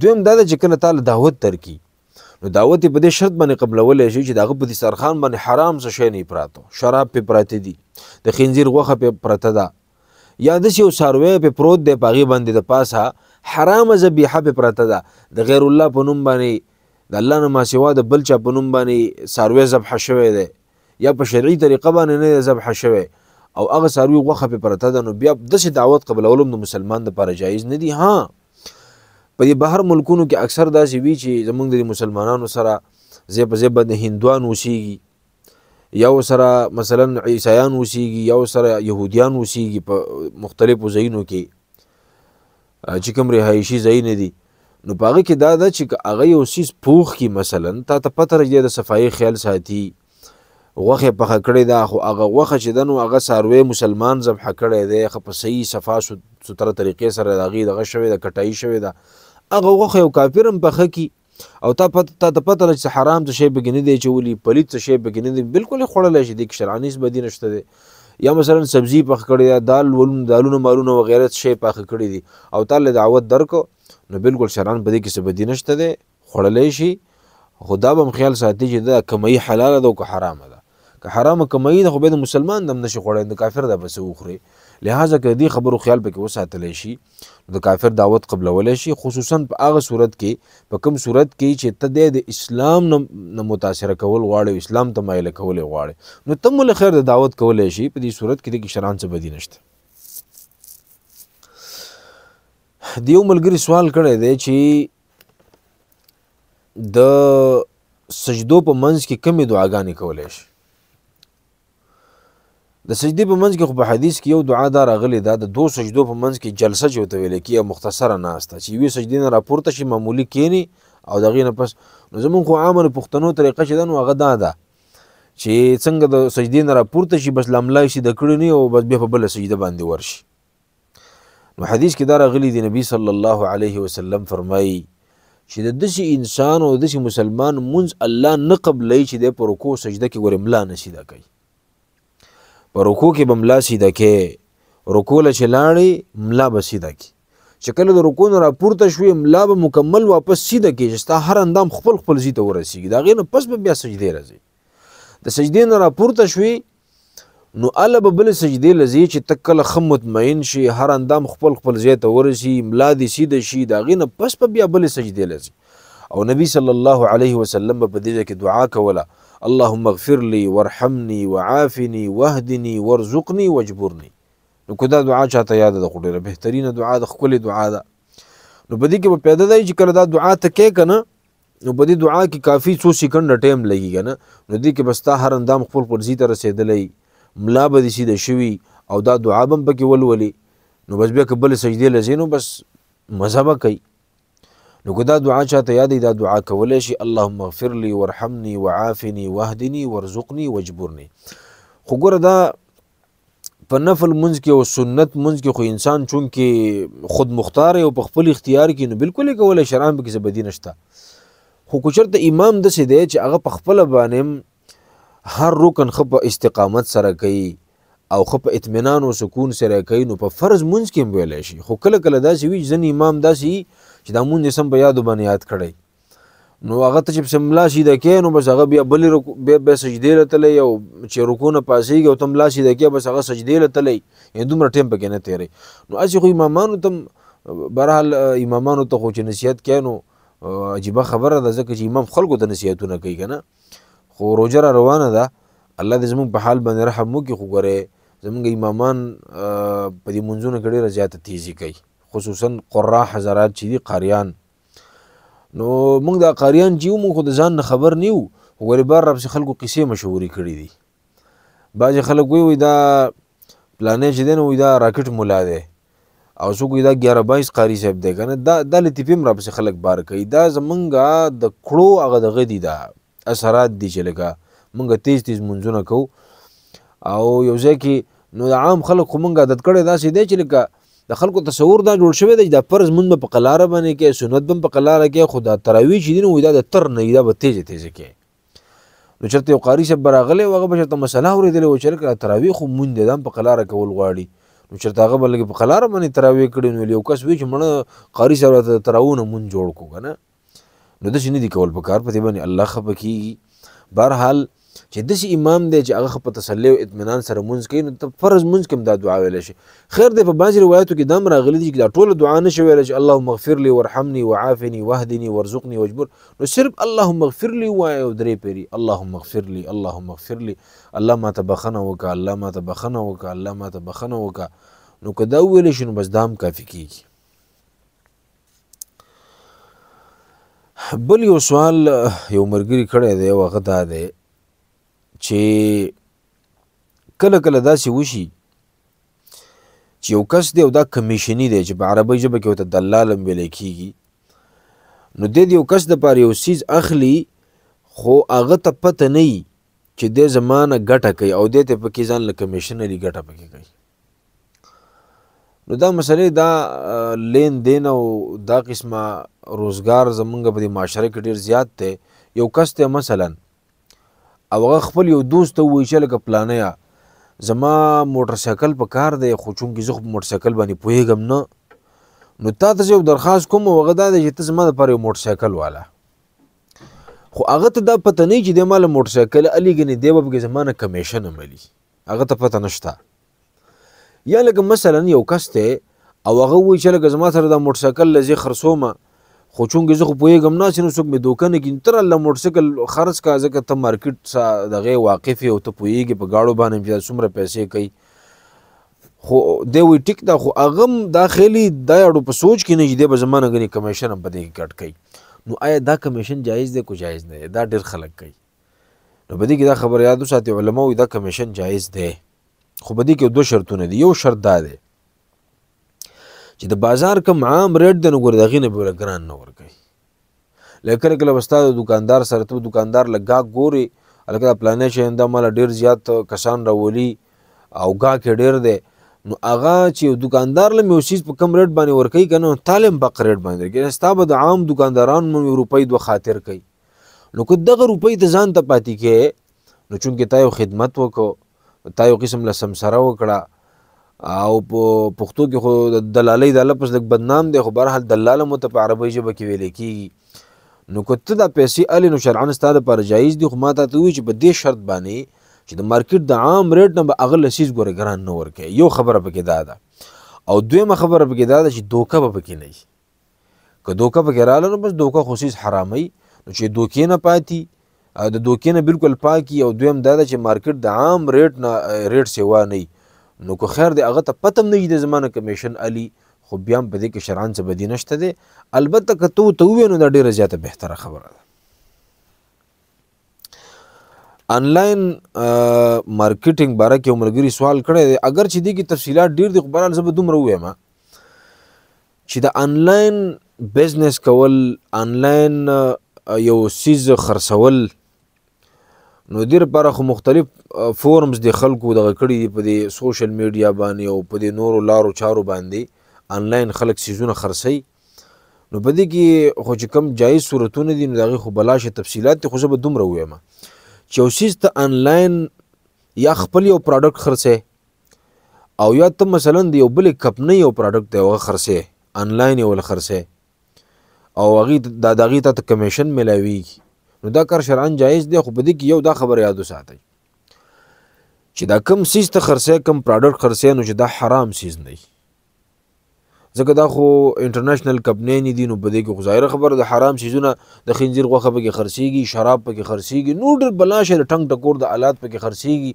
دویم دا ده چې کله تعالی دعوت درکړي، نو دعوت یې په دې شرط باندې قبلولی شي چې د هغه په دسترخوان باندې حرام څه شی نه پراته، شراب پې پراته دي، د خنزیر غوښه پې پرته ده، یا داسې یو څاروی پې پروت دی، په هغې باندې د پاسه حرامه ذبیحه پې پرته ده، د غیر الله په نوم باندې، د الله نه ماسوا د بل چا په نوم باندې څاروی ذبحه شوی دی، یا په شرعي طریقه باندې نه دی ذبحه شوی، او هغه څاروي غوښه پې پرته ده. نو بیا داسې دعوت قبلول هم د مسلمان دپاره جایز نه دي. ها، په دې بهر ملکونو کې اکثر داسې وي چې زمونږ د مسلمانانو سره ځای په ځای باندې هندوان اوسیږي، یا ورسره مثلا عیسایان اوسیږي، یا ورسره یهودیان اوسیږي په مختلفو ځایونو کې چې کوم رهایشي ځایونه دي. نو په هغه کې دا ده چې هغه یو څیز پوخ کي، مثلا تا ته پته راځي د صفایي خیال ساتي، غوښه پخه کړې ده، خو هغه غوښه چې ده نو هغه څاروی مسلمان ذبحه کړی دی، ښه په صحیح صفا ستره طریقې سره د هغې دغه شوې ده، کټایي شوې ده، هغه غوښه یو کافر هم پخه کي، او تا ته پته ده چې حرام څه شی پکې نه دی اچولي، پلید څه شی پکې نه دی، بالکل یې خوړلی شي، دې کې شرعاني هېڅ بدي نشته دی. یا مثلا سبزي پخ کړې ده، دالونه مالونه وغیره څه شی پاخه کړي دي، او تا له دعوت درکو، نو بالکل شرعان په دې کې څه بدي نشته دی، خوړلی شي. خو دا به هم خیال ساتي چې دا کمایي حلاله ده او که حرامه ده. که حرامه کمایي ده خو بیا د مسلمان دم نشي خوړی، د کافر ده به څه وخوري. لہذا که دې خبرو خیال پکې وساتلی شي، د کافر دعوت قبلولی شي، خصوصا په هغه صورت کې، په کوم صورت کې چې ته د اسلام نه متاثره کول غواړې او اسلام ته مایله کول غواړې، نو ته مو خیر د دعوت کولی شي. په دې صورت کې د کې شرعاً څه بدي نشته. د یو ملګري سوال کړی دی چې د سجدو په منځ کې کومې دعاګانې کولی شي. د سجدې په منځ کې خو په حدیث کې یو دعا دا راغلې ده، د دو سجدو په منځ کې جلسه چې ورته ویل کېږي، مختصره ناسته چې یوې سجدې نه راپورته شي، معمولي کښېني، او د هغې نه پس نو زمونږ خو عامه د پښتنو طریقه چې ده نو هغه دا ده چې څنګه د سجدې نه راپورته شي، بس لاملای سیده کړي نه او بس بیا په بله سجده باندې ورشي. نو حدیث کې دا راغلی دی نبی صلی الله علیه وسلم فرمایي چې د داسې انسان او داسې مسلمان منځ الله نه قبلوي چې دی په رکوع سجده کې ګورې ملا نه سیده کوي. په رکوع کې به ملا سیده کوي، رکوع له چې لاړې ملا به سیده کړي. چې کله د رکوع نه راپورته شوې ملا به مکمل واپس سیده کړي چې ستا هر اندام خپل خپل ځای ته ورسېږي. د هغې نه پس به بیا سجدې راځي. د سجدې نه راپورته شوې نو الله به بلې سجدې له ځي چې ته کله ښه مطمئن شي، هر اندام خپل خپل ځای ته ورسي، ملا دې سیده شي، د هغې نه پس به بیا بلې سجدې له ځي. او نبي صلی الله علیه وسلم به په دې ځای کې دعا کوله اللهم اغفر لي وارحمني وعافني واهدني وارزقني واجبرني. نو که دا دعا چاته یاده ده خو ډېره بهترینه دعا ده، ښکلې دعا ده. نو په دې کې به پیدا دی چې کله دا دعا ته کوې که نه نو په دې دعا کې کافي څو سیکنډه ټایم لګي که نه، نو دې کې به ستا هر اندام خپل خپل ځای ته رسېدلی، ملا به دې سیده شوي او دا دعا به هم پکې ولولي. نو بس بیا که بلې سجدې له ځې نو بس مزه به کوي. نو که دا دعا چاته یادوي دا دعا کولی شي اللهم اغفر لي وارحمني وعافني واهدني وارزقني واجبرني. خو ګوره دا په نفل منځ کې او سنت منځ کې خو انسان چونکې خود مختار او په خپل اختیار کې نو بالکل یې کولی شرعاً پکې څه بدي نشته. خو که چېرته امام داسې دی چې هغه په خپله باندې هر رکن ښه په استقامت سره کوي او ښه په اطمینان او سکون سره کوي نو په فرض منځ کې هم ویلی شي. خو کله کله داسې وي چې ځینې امام داسې وي چې دا مونځ یې سم په یادو باندې یاد کړی نو هغه ته چې پسې ملا سیده کوې نو بس هغه بیا بیا سجدې له تلی او چې رکوع نه پاسېږي او ته ملا سیده کوې بس هغه سجدې له تلی یعنې دومره ټایم پکې نه تېروي. نو هسې خو امامانو ته برحال امامانو ته خو چې نصیحت کوې نو عجیبه خبره ده ځکه چې امام خلکو ته نصیحتونه کوي که نه. خو روژه را روانه ده، الله دې زموږ په حال باندې رحم وکړي. خو ګورې زموږ امامان په دې منځونو کې ډېره زیاته تیزي کوي، خصوصا قرا حضرات چې دي قاریان. نو موږ دا قاریان چې یو موږ خو د ځان نه خبر نه یو، خو ګورې بار راپسې خلکو قصې مشهورې کړي دي. بعضې خلک وایي دا پلانی چې دی نو وایي دا راکټ ملا دی او څوک وایي دا 11-22 قاري صاحب دی که نه. دا لطیفې هم راپسې خلک بار کوي. دا زمونږ د کړو هغه دغه دي، دا اثرات دي چې لکه مونږ تیز تیز منځونه کوو او یو ځای کې نو د عام خلک خو مونږ عادت کړی داسې دی چې لکه د خلکو تصور دا جوړ شوی دی چې دا فرض مونځ به په قلاره باندې کوې، سنت به هم په قلاره کوې، خو دا تراویح چې دي نو دا د تر نه دا به تیزې تیزې کوې. نو چېرته یو قاري صاحب به راغلی و هغه به چېرته مسله اورېدلې و چې لکه تراویح خو مونځ دی دا هم په قلاره کول غواړي. نو چېرته هغه به لږې په قلاره باندې تراویح کړي نو یو کس وایي چې مړه قاري صاحب راته د تراویح نه مونځ جوړ کړو که نه. نو داسې نه دي کول پکار، په دې باندې الله خفه کېږي. بهرحال چې داسې امام دی چې هغه په تسلي او اطمینان سره مونځ کوي نو ته فرض مونځ کې هم دا دعا ویلی شي. خیر دی په بعضې روایاتو کې دا هم راغلي دي چې دا ټوله دعا نه شي ویلی چې اللهم اغفر لي وارحمني وعافني واهدني وارزقني واجبر. نو صرف اللهم اغفر لي ووایه او 3 پیري اللهم اغفر لي اللهم اغفر لي، الله ماته بخښنه وکړه، الله ماته بخښنه وکړه، الله ماته بخښنه وکړه. نو که دا وویلی شي نو بس دا هم کافي کېږي. بل یو سوال یو ملګري کړی دی او هغه دا دی چې کله کله داسې وشي چې یو کس دی او دا کمیشني دی چې په عربۍ ژبه کې ورته دلال هم ویلی کېږي. نو دی د یو کس دپاره یو څیز اخلي خو هغه ته پته نه وي چې دی زما نه ګټه کوي او دی ته پکې ځان له کمیشنري ګټه پکې کوي. نو دا مسئلې دا لین دین او دا قسمه روزګار زمونږ په دې معاشره کې ډېر زیات دی. یو کس دی مثلا او هغه خپل یو دوست ته ووایي چې لکه پلانیه زما موټر سایکل په کار دی خو چونکې زه خو په موټر سایکل باندې پوهېږم نه، نو تا ته زه یو درخواست کوم او هغه دا دی چې ته زما دپاره یو موټر سایکل واله. خو هغه ته دا پته نه وي چې دی ما له موټر سایکل الي ګنې دی به پکې زما نه کمیشن هم الي، هغه ته پته نشته. یا لکه مثلا یو کس دی او هغه وایي چې لکه زما سره دا موټر سایکل له زه خرڅومه خو چونکې زه خو پوهېږم نه چې نو څوک مې دوکه نه کړي، تر الله موټر سایکل خرڅ کا ځکه ته مارکیټ څه دغې واقف یې او ته پوهېږې په ګاړو باندې چې دا څومره پیسې کوي. خو دی وایي ټیک ده، خو هغه هم دا خیالي دا اړو په سوچ کې نه چې دی به زما نه ګنې کمیشن هم په دې کې کټ کوي. نو آیا دا کمیشن جایز دی که جایز نه دی؟ دا ډېر خلک کوي. نو په دې کې دا خبره یاد وساتئ علما وایي دا کمیشن جایز دی، خو په دې کې 2 شرطونه دي. یو شرط دا دی چې د بازار کوم عام ریټ دی نو ګورې د هغې نه به له ګران نه ورکوي. لکه کله کله به ستا د دوکاندار سره ته دوکاندار له ګاهک ګورې هلکه دا پلانی شی دا ماله ډېر زیات کسان راولي او ګاهک یې ډېر دی، نو هغه چې یو دکاندار له یو څیز په کم ریټ باندې ورکوي که نه تا له هم په ریټ باندې درکوي ستا به د عام دکاندارانو یو روپۍ دوه خاطر کوي نو که دغه روپۍ ته ځان ته پاتې کې نو چونکې تا یو خدمت وکړو تا یو قسم له سمسره وکړه او په پښتو کې خو د دلالۍ دا لفظ لږ بدنام دی خو بهرحال دلاله مو ته په عربۍ ژبه کې ویلی کېږي نو که ته دا پیسې الې نو شرعن ستا دپاره جایز دي خو ما تا ته ووایي چې په دې شرط باندې چې د مارکیټ د عام ریټ نه به هغه لسیز ګورې ګران نه ورکوي یو خبره پکې دا ده او دویمه خبره پکې دا ده چې دوکه به پکې نه وي که دوکه پکې راغله نو بس دوکه خو څیز حراموي نو چې دوکې نه پاتې د دوکې نه بالکل پاکي او دویم دا ده چې مارکیټ د عام ریټ نه ریټ سیوا نه نو که خیر دی هغه ته پته هم نه وي د زمانه کمیشن علي خو بیا هم په دې کې شرعن څه بدي نشته دی البته که ته ورته ووایې نو دا ډېره زیاته بهتره خبره ده آنلاین مارکیټینګ باره کې یو ملګري سوال کړی دی اگر چې دې کې تفصیلات ډېر دي خو بهرحال زه به دومره ووایم چې د آنلاین بزنس کول آنلاین یو څیز خرڅول نو دې لپاره خو مختلف فورمز د خلکو دغه کړي دي په دې سوشل میډیا باندې او په دې نورو لارو چارو باندې آنلاین خلک څیزونه خرڅوي نو په دې کې خو چې کوم جایز صورتونه دي نو د هغې خو بلاشه تفصیلات دي خو زه به دومره ووایم چې یو څیز ته آنلاین یا خپل یو پراډکټ خرڅوي او یا ته مثلا د یو بلې کمپنۍ یو پراډکټ دی هغه خرڅوي آنلاین یې ول خرڅوي او هغې ته کمیشن میلاویږي نو دا کار شرعن جایز دی خو په دې کې یو دا خبر یاد وساتئ چې دا کم څیز ته خرڅوي کم پراډکټ خرڅوي نو چې دا حرام څیز نه وي ځکه دا خو انټرنیشنل کمپنۍ نه دي نو په دې کې خو ظاهره خبره د حرام څیزونه د خنزیر غوښه پکې خرڅېږي شراب پکې خرڅېږي نور ډېر بلاشه د ټنګ ټکور د آلات پکې خرڅېږي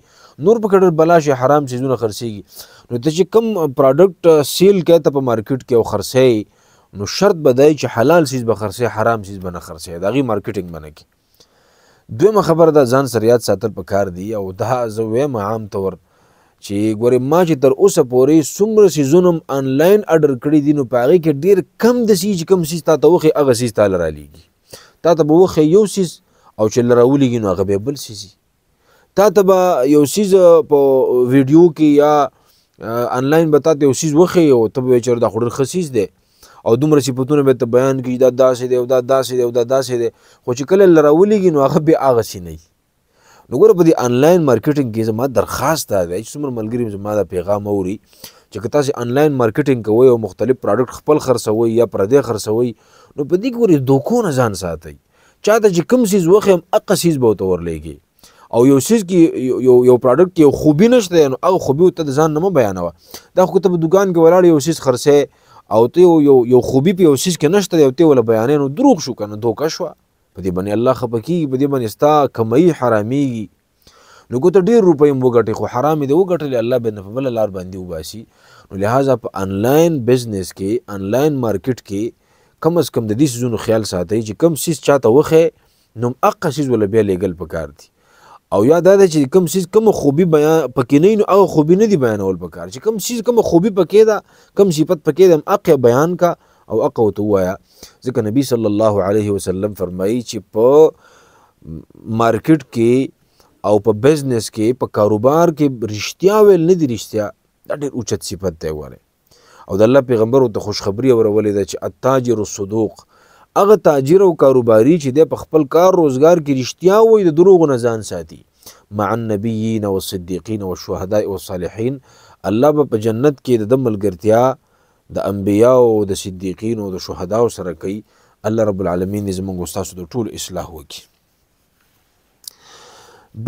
نور پکې ډېر بلاشه حرام څیزونه خرڅېږي نو ته چې کم پراډکټ سیل کوې ته په مارکیټ کې او خرڅوي نو شرط به دی چې حلال څیز به خرڅوي حرام څیز به نه خرڅوي د هغې مارکیټینګ به نه کوي دویمه خبره ده ځان سره یاد ساتل پکار دي او دا زه وایم عام طور چې ګورې ما چې تر اوسه پورې څومره څیزونه آنلاین اډر کړي دي نو په هغې کې ډېر کم د څیز چې کوم څیز تا ته وښیي هغه څیز تاله رالیږي تا ته به وښیي یو څیز او چې له راولېږي نو هغه بیا بل څیز تا ته به یو څیز په ویډیو کې یا آنلاین به تا ته یو څیز وښیي او ته به وایې چې دا خو ډېر ښه څیز دی او دومره صفتونه به ته بیان کړي دا داسې دی او دا داسې دی او دا داسې دی خو چې کله له راولېږي نو هغه بیا هغه څه نه وي نو ګوره په دې آنلاین مارکیټینګ کې زما درخواست دا دی چې څومره ملګري زما دا پیغام اوري چې که تاسې آنلاین مارکیټینګ کوئ او مختلف پراډکټ خپل خرڅوئ یا پردی خرڅوئ نو په دې کې ګورې دوکو نه ځان ساتئ چا ته چې کوم څیز وښیم هغه څیز به ورته ورلیږي او یو څیز کې یو پراډکټ کې یو خوبي نشته نو هغه خوبي ورته د ځان نه مه بیانوه دا خو که ته په دوکان کې ولاړ یو څیز خرڅوې او ته یو خوبي په یو څیز کې نشته دی او ته وله بیانې نو دروغ شو که نه دوکه شوه په دې باندې الله خفه کېږي په دې باندې ستا کمایي حرامېږي نو که ته ډېر روپۍ هم وګټې خو حرام یې د وګټلې الله به نه په بله لار باندې وباسي نو لهذا په آنلاین بزنس کې آنلاین مارکیټ کې کم از کم د دې څیزونو خیال ساتئ چې کم څیز چاته وښیې نو هغه څیز وله بیا لیږل پکار دي او یا دا ده چې کوم څیز کومه خوبي بیان پکې نه وي نو هغه خوبي نه دي بیانول پکار چې کوم څیز کومه خوبي پکې ده کوم صفت پکې ده هغه بیان کا او هغه ورته ووایه ځکه نبي صلی الله علیه وسلم فرمایي چې په مارکیټ کې او په بزنس کې په کاروبار کې رښتیا ویل نه دي رښتیا دا ډېر اوچت صفت دی ګورئ او د الله پیغمبر ورته خوشخبري اورولې ده چې التاجر الصدوق هغه تاجر او کاروباري چې دی په خپل کار روزګار کې رښتیا وایي د دروغو نه ځان ساتي مع النبیین والصدیقین والشهداء والصالحین الله به په جنت کې د ملګرتیا د انبیاو او د صدیقین او د شهداو سره کوي الله رب العالمین دې زموږ او ستاسو د ټول اصلاح وکړي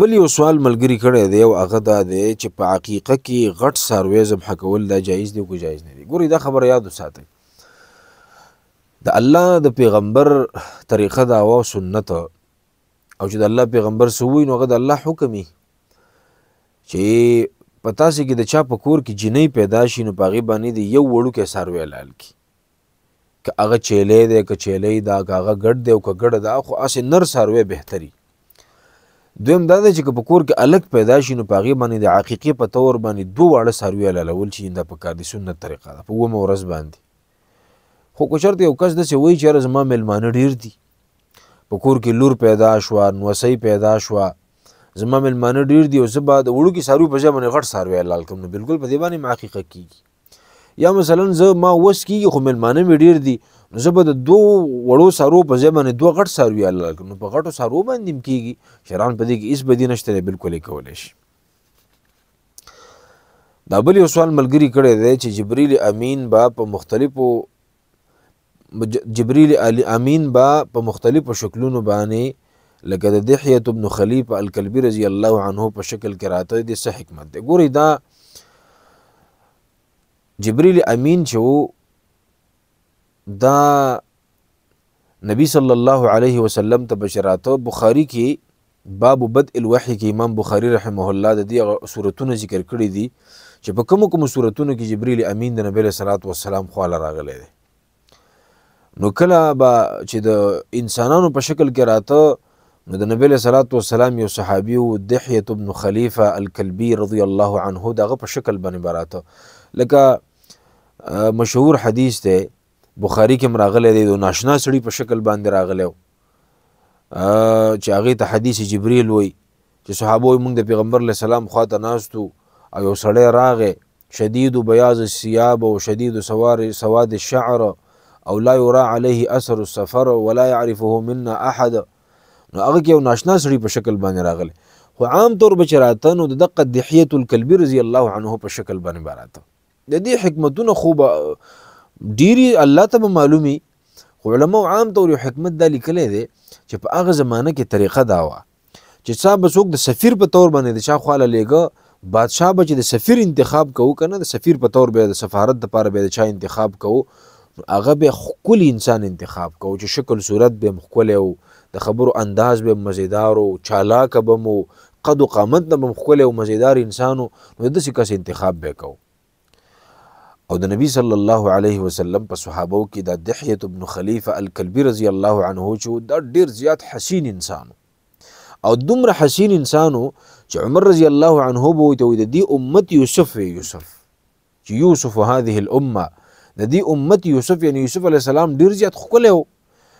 بل یو سوال ملګري کړی دی او هغه دا دی چې په عقیقه کې غټ څاروی ذبح کول دا جایز دی که جایز نه دی ګورئ دا خبره یاد وساتئ د الله د پیغمبر طریقه دا او سنت او چې د الله پیغمبر څه ووایي نو هغه د الله حکم وي چې په تاسې کې د چا په کور کې جنۍ پیدا شي نو په هغې باندې د یو وړوکی څاروی حلال کړي که هغه چیلی دی که چیلی ده که هغه ګډ دی او که ګډه ده خو هسې نر څاروی بهتري دویم دا دی چې که په کور کې الګ پیدا شي نو په هغې باندې د عقیقې په طور باندې دوه واړه څاروي حلالول چې دا پکار دي سنت طریقه ده په اوومه ورځ باندې خو که چېرته یو کس داسې وایي چې یاره زما میلمانه ډېر دي په کور کې لور پیدا شوه نوسۍ پیدا شوه زما مېلمانه ډېر دي او زه به د وړوکي څاروي په ځای باندې غټ څاروی حلال کړم، نو بالکل په دې باندې هم حقیقت کېږي. یا مثلا زه ما وس کېږي خو مېلمانه مې ډېر دي، نو زه به د 2 وړو څاروو په ځای باندې 2 غټ څاروي حلال کړم، نو په غټو څاروو باندې هم کېږي. شرعاً په دې کې هېڅ بدي نشته دی، بالکل یې کولی شي. دا بل یو سوال ملګري کړی دی چې جبریل امین به په مختلفو شکلونو باندې لکه د دحیة بن خلیفه الکلبی رضی الله عنه په شکل کې راته دی، څه حکمت دی؟ ګورئ دا جبریل امین چې و دا نبی صلی الله علیه وسلم ته بشراته بخاری کې باب بدء الوحی کې امام بخاری رحمه الله د دې صورتونه ذکر کړي دي چې په کومو صورتونو کې جبریل امین د نبی علیه الصلاة والسلام خواله راغلی دی. نو کله به چې د انسانانو په شکل کې راته، نو د نبی علیه الصلاة والسلام یو صحابي و دحیة بن خلیفه الکلبی رضی الله عنه، دغه په شکل باندې به راته. لکه مشهور حدیث دی بخاری کې هم راغلی دی، د ناشنا سړي په شکل باندې راغلی و چې هغې ته حدیث جبریل وایي چې صحابه وایي موږ د پیغمبر علیه السلام خواته ناستو او یو سړی راغی شدید بیاض الثياب و شدید سواد الشعر او لا یرا علیه اثر السفر ولا يعرفه منا احد. نو هغه کې یو ناشنا سړي په شکل باندې راغلی، خو عام طور به چې راته نو د دقه دحیة الکلبی رضی الله عنه په شکل باندې به راته. د دې حکمتونه خو به ډېرې الله ته به معلومي، خو علماو عام طور یو حکمت دا لیکلی دی چې په هغه زمانه کې طریقه دا وه چې چا به څوک د سفیر په طور باندې د چا خواله لیږه، بادشاه به چې د سفیر انتخاب کوو که نه، د سفیر په طور به د سفارت دپاره به د چا انتخاب کوو، هغه به ښکلي انسان انتخاب کوو چې شکل صورت به هم ښکلی و، د خبرو انداز به هم مزیدار و، چالاکه به مو قد و قامت نه به هم ښکلی و مزیدار انسان و، نو داسې کس انتخاب به کوو. او د نبی صلی الله علیه وسلم په صحابو کې دا دحیة بن خلیفه الکلبی رضی الله عنه چې دا ډېر زیات حسین انسان او دومره حسین انسانو چې عمر رضی الله عنه به وایي د دې امت یوسف چې یوسف هذه الامه، د دې امت یوسف یعنی یوسف علیه السلام ډېر زیات ښکلی و.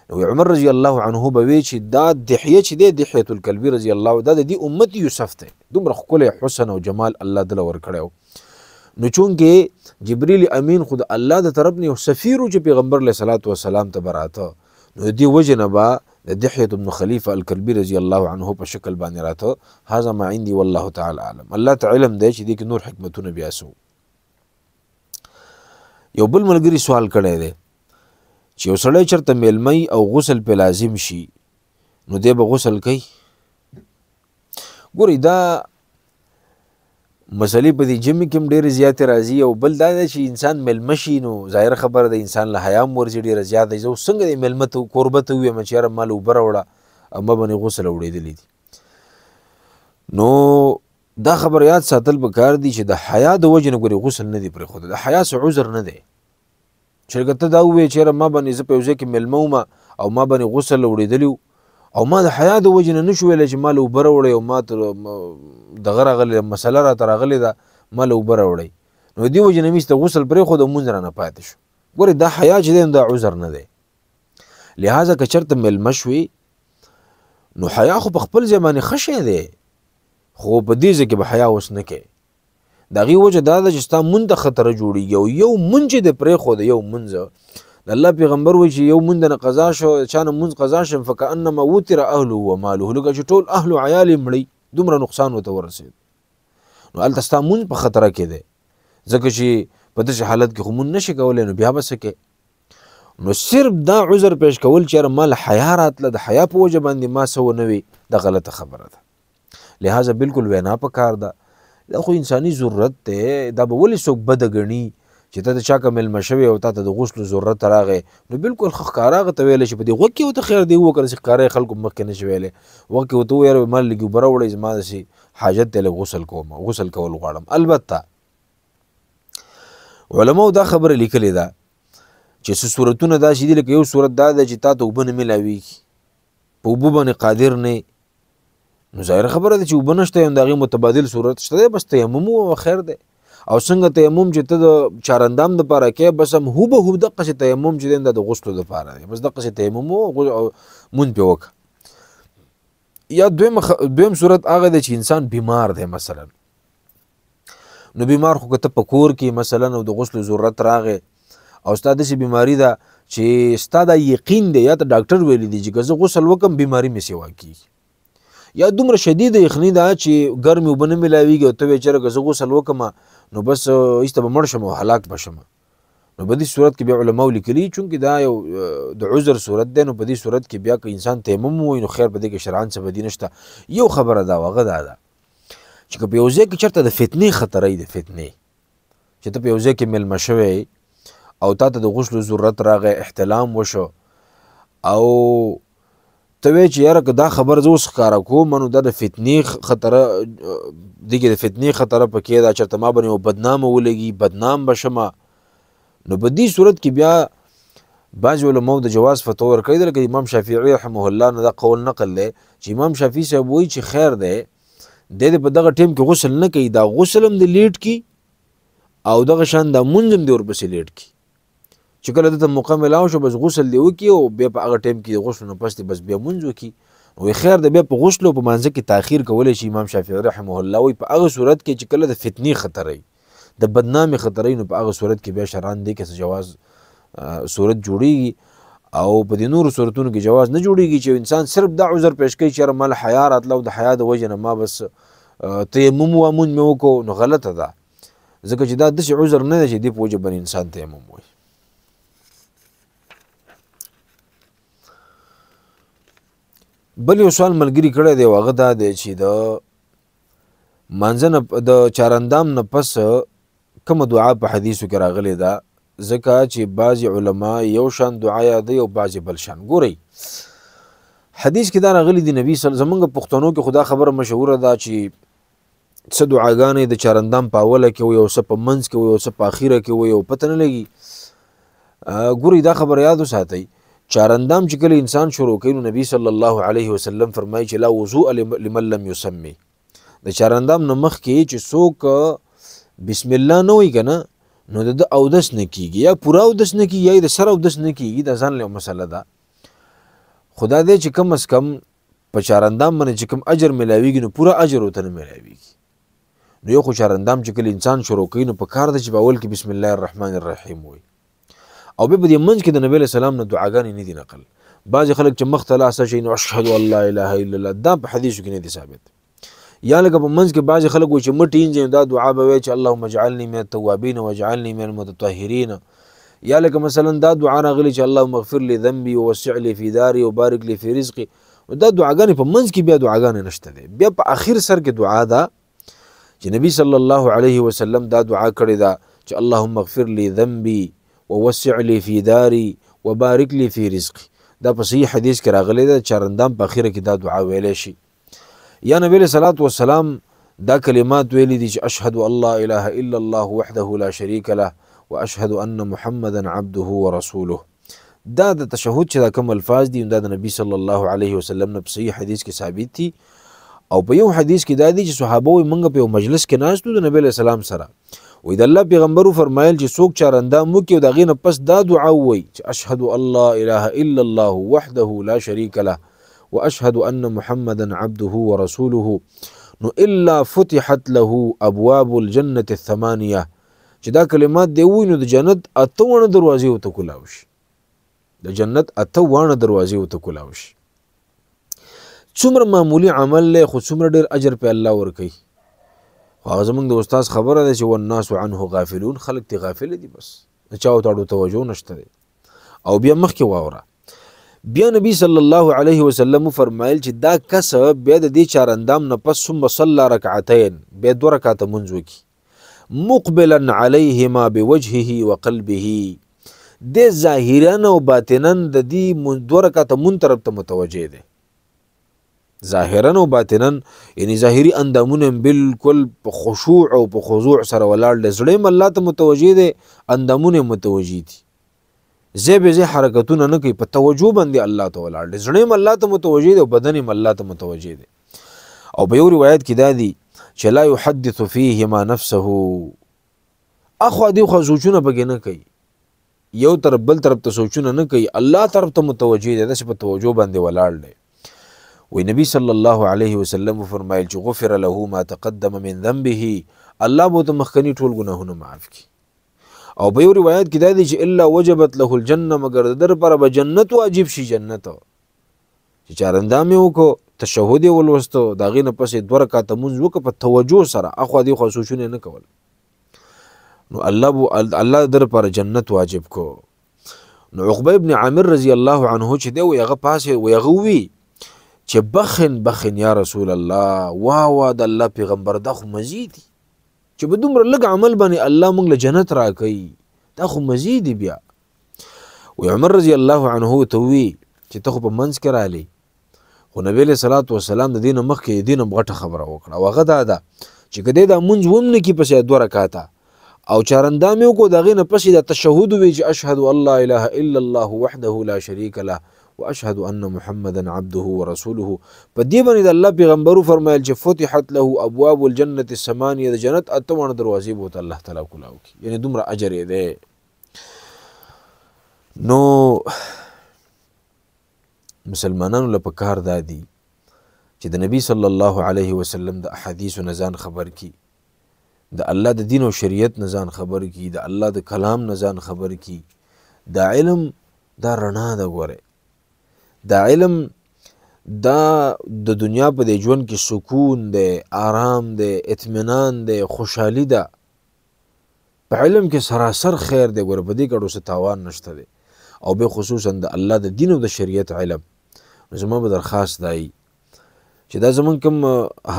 نو عمر رضی الله عنه به وایي چې دا دحیه چې دی دحیة الکلبی رضی الله دا د دې امت یوسف دی، دومره ښکلی حسن او جمال الله دله ورکړی و. نو چونکې جبریل امین خو د الله د طرف نه یو سفیر و چې پیغمبر علیه الصلاة والسلام ته به راته، نو د دې وجې نه به د دحیة بن خلیفه الکلبی رضی الله عنه په شکل باندې راته. هذا ما عندي والله تعالی اعلم. الله ته علم دی چې دې کې نور حکمتونه بیا څه. یو بل ملګري سوال کړی دی چې یو سړی چېرته میلمه او غسل پې لازم شي نو دی به غسل کوي. ګورئ دا مسلې په دې جمع کې هم ډېرې زیاتې راځي، او بل دا ده چې انسان میلمه شي نو ظاهره خبره ده انسان له حیا هم ورځي ډېره زیاته. زه اوس څنګه دی میلمه ته کوربه ته ووایم چې یاره ما له اوبه راوړه او ما باندې غسل اوړېدلی دي. نو دا خبر یاد ساتل پکار دي چې د حیا د وجې نه ګورې غسل نه دی پرېښودی، د حیا څه عذر نه دی چې که ته دا ووایې چې یاره ما باندې زه په یو ځای کې میلمه وم او ما باندې غسل اوړېدلی او ما د حیا د وجې نه نشو ویلی چې ما له اوبه راوړئ او ما ته دغه راغلی مسله راته راغلې ده ما له اوبه راوړئ، نو دې وجې نه مې د غسل پرېښود او مونځ رانه پاتې شو. ګورې دا حیا چې دی دا عذر نه دی. لهذا که چېرته میلمه شوې نو حیا خو په خپل ځای باندې ښه شی دی، خو په دې ځای کې به حیا اوس نه کوې. د هغې وجه دا ده چې ستا مونځ ته خطره جوړېږي او یو مونځ چې دی پرېښود یو مونځ د الله پیغمبر وایي چې یو مونځ نه قضا شو چا نه مونځ قضا شو فکأنما وتر اهله و ماله، لکه چې ټول اهل و عیال یې مړی، دومره نقصان ورته ورسېد. نو هلته ستا مونځ په خطره کې دی، ځکه چې په داسې حالت کې خو مونځ نشي کولی نو بیا به څه کوې. نو صرف دا عذر پیش کول چې یاره ما له حیا راتله د حیا په وجه باندې ما څه ونه وي دا غلطه خبره ده. لهذا بالکل وینا پکار ده، دا خو انساني ضرورت دی، دا به ولې څوک بده ګڼي چې ته د چا که میلمه شوې او تا ته د غسلو ضرورت راغی نو بالکل ښه ښکاره هغه ته ویلی چې په دې غوږ کې ورته خیر دی وکړه چې ښکاره یې خلکو مخکې نه شي ویلی، غوږ کې ورته ووایه ما لږ اوبه راوړئ زما داسې حاجت دی لږ غسل کوم غسل کول غواړم. البته علماو دا خبره لیکلې ده چې څه صورتونه داسې دي لکه یو صورت دا ده چې تا ته اوبه نه میلاویږي، په اوبو باندې قادر نه، نو ظاهره خبره ده چې اوبه نشته یم د هغې متبادل صورت شته دی، بس تیمم ووهه خیر دی. او څنګه تیمم چې ته د چارندام دپاره کوې بس هم هوبهوب دقسې تیمم چې دی دا د غسلو دپاره دی، بس دقسې تیمم مونځ پرې وکړه. یا دویم صورت هغه دی چې انسان بیمار دی مثلا، نو بیمار خو که ته په کور کې مثلا او د غسل ضرورت راغی او ستا داسې بیماري ده چې ستا دا یقین دی یا ته ډاکټر ویلی دی چې که زه غسل وکړم بیماري مې سیوا کېږي، یا دومره شدیده یخني ده چې ګرمې اوبه نه میلاویږي او ته وایې چېرې که زه غسل وکړم نو بس ایسته به مړ شم او هلاک به شم، نو په دې صورت کې بیا علماو لیکلي چونکې دا یو د عذر صورت دی، نو په دې صورت کې بیا که انسان تیمم ووایي نو خیر په دې کې شرعاً څه بدي نشته. یو خبره دا هغه دا ده چې که په یو ځای کې چېرته د فتنې خطره وي، د فتنې چې ته په یو ځای کې میلمه شوی او تا ته د غسلو ضرورت راغی، احتلام وشو او ته وایې چې یاره که دا خبر زه اوس ښکاره کوم نو دا د فتنې خطره دې کې د فتنې خطره پکې ده، چېرته ما باندې یو بدنامه ولګي، بدنام به شمه، نو په دې صورت کې بیا بعض علماو د جواز فتوا ورکړې ده، لکه امام شافعي رحمه الله نه دا قول نقل دی چې امام شافعي صاحب وایي چې خیر دی د په دغه ټیم کې غسل نه کوي، دا غسل هم د لیټ کی او دغه شان دا مونځ هم د ورپسې لیټ کی، چې کله دته موقع ملاو شو بس غسل دی وکړي او بیا په هغه ټیم کې د غسل نه پس دی بس بیا مونځ وکړي، نو خیر دی بیا په غسل او په مانځه کې تاخیر کولی شي. امام شافعي رحمه الله وایي په هغه صورت کې چې کله د فتنې خطر وي، د بدنامې خطر وي، نو په هغه صورت کې بیا شرعاً دی کې جواز صورت جوړیږي او په دې نورو صورتونو کې جواز نه جوړیږي چې انسان صرف دا عذر پیش کوي چې یاره مال حیا راتله او د حیا د وجې نه ما بس تیمم وامون مې وکړو، نو غلطه ده، ځکه چې دا داسې عذر نه دی چې دې په وجه باندې انسان تیمم وایي. بل یو سوال ملګري کړی دی او هغه دا دی چې د مانځه نه د چارندام نه پس کومه دعا په حدیثو کې راغلې ده، ځکه چې بعضې علما یو شان دعا یادوي او بعضې بل شان. ګورئ حدیث کې دا راغلی دی نبي صلی زمونږ پښتنو کې خدا خبره مشهوره ده چې څه دعاګانې د چارندام په اوله کې وي او څه په منځ کې وي او څه په اخیره کې وي او پته نه لګي. ګورئ دا خبره یاد وساتئ، چارندام چې کله انسان شروع کوي نو نبی صلی الله علیه وسلم فرمایي چې لا وضوء لمن لم یسمی، د چارندام نه مخکې چې څوک بسم الله نه وایي که نه نو د اودس نه کېږي، یا پوره اودس نه کېږي یا د سر اودس نه کېږي، دا ځان له مسله ده. خدا دی چې کم از کم په چارندام باندې چې کم اجر میلاویږي نو پوره اجر ورته نه میلاویږي. نو یو خو چارندام چې کله انسان شروع کوي نو په کار ده چې په اول کې بسم الله الرحمن الرحیم وایي او بیا په دې منځ کې د نبي علیه السلام نه دعاګانې نه دي نقل. بعضې خلک چې مخ ته لاسه شي نو اشهد ان لا اله الا الله، دا په حدیثو کې نه دي ثابت. یا لکه په منځ کې بعضې خلک وایي چې مټې انځي دا دعا به وایي چې اللهم اجعلني من التوابین واجعلني من المتطهرین، یا لکه مثلا دا دعا راغلي چې اللهم اغفر لي ذنبي ووسع لي في داري وبارك لي في رزقي، دا دعاګانې په منځ کې بیا دعاګانې نشته دی. بیا په اخر سر کې دعا ده چې نبی صلی الله علیه وسلم دا دعا کړې ده چې اللهم اغفر لي ذنبي ووسع لي في داري وبارك لي في رزقي، دا په صحیح حدیث کې راغلی ده. چارندام په اخره کې دا دعا ویلی شي. یا نبی علیه الصلاة والسلام دا کلمات ویلی دي چې اشهد ان لا اله الا الله وحده لا شریک له واشهد ان محمدا عبده ورسوله. دا د تشهد چې دا کوم الفاظ دي دا د نبی صلی الله علیه وسلم نه په صحیح حدیث کې ثابت دي. او په یو حدیث کې دا دی چې صحابه وایي موږ په یو مجلس کې ناست وو د نبی علیه السلام سره، وایي د الله پیغمبر فرمایل چې څوک چارندام وکړي او د هغې نه پس دا دعا ووایي چې اشهد ان لا اله الا الله وحده لا شریک له واشهد ان محمدا عبده ورسوله نو الا فتحت له ابواب الجنه الثمانيه، چې دا کلمات دی ووایي نو د جنت اته واړه دروازې ورته کولاو شي، د جنت اته واړه دروازې ورته کولاو شي. څومره معمولی عمل دی خو څومره ډېر اجر په الله ورکوي. خو هغه زموږ د استاذ خبره ده چې والناس عنه غافلون، خلک ترې غافله دي، بس د چا ورته اړو توجه نشته دی. او بیا مخکې واوره بیا نبی صلی الله علیه وسلم فرمایل چې دا کس بیا د دې چارندام نه پس ثم صلی رکعتین بیا 2 رکعته مونځ وکړي مقبلا علیهما بوجهه وقلبه، د ظاهرا او باطنا د دې 2 رکعته مون طرف ته متوجه دی. ظاهرا او باطنا یعنی ظاهری اندامونه بالکل په خشوع او په خضوع سره ولاړ دی، زړه الله ته متوجه دی، اندامونه متوجه دي، زه به زه حرکتونه نه کوي، په توجه باندې الله ته ولاړ دی، زړه الله ته متوجه دی او بدن الله ته متوجه دی. او په یو روایت کې دا دی چې لا يحدث فيهما نفسه، اخو دې خو سوچونه پکې نه کوي، یو طرف بل طرف ته سوچونه نه کوي، الله طرف ته متوجه دی، داسې په توجه باندې ولاړ دی. وی نبی صلی الله علیه وسلم فرمایل چې غفر له ما تقدم من ذنبه، الله به ته مخکني ټول ګناهونه معاف کړي. او په یو روایت کې دا دی چې الا وجبت له الجنه، مگر د در پر به جنت واجب شي. جنت چې چارندام یې وکړو، تشهد یې ولوستو، د هغې نه پس یې 2 رکعته مونځ وکړه په توجه سره، اخوا دې خوا سوچونه نه کول، نو الله در پر جنت واجب کو. نو عقبه ابن عامر رضی الله عنه چې دی وی هغه پاسې وی هغه وی چې بخن یا رسول الله، وا د الله پیغمبر دا خو مزید دي چې په دومره لږ عمل باندې الله موږ له جنت راکوي، دا خو مزید دي. بیا وی عمر رضی الله عنه ته وی چې ته خو په منځ کې رالی، خو نبی علیه صلات وسلام د دې نه مخکې د دې نه غټه خبره وکړه، او هغه دا ده چې که دی دا مونځ هم نه کړي پسې 2 رکعاته او چارندام یې وکړو، د هغې نه پسې دا تشهد ووایي چې اشهد ان لا اله الا الله وحده لا شریک له واشهد ان محمدا عبده ورسوله، په دې باندې د الله پیغمبرو فرمایل چې فتحت له ابواب الجنة الثمانیه، د جنت 8 دروازې به ورته الله تعالی کولاو کړي، یعنې دومره اجر یې دی. نو مسلمانانو له پکار دا دي چې د نبی صلی الله علیه وسلم د احادیثو نه ځان خبر کی، د الله د دین او شریعت نه ځان خبر کی، د الله د کلام نه ځان خبر کی. دا علم دا رڼا ده. ګوره دا علم دا د دنیا په دې ژوند کې سکون دی، آرام دی، اطمینان دی، خوشحالي ده. په علم کې سراسر خیر دی. ګوره په دې کې څه تاوان نشته دی، او به خصوصا د الله د دین او د شریعت علم. زما به درخواست دی چې دا زمونږ کوم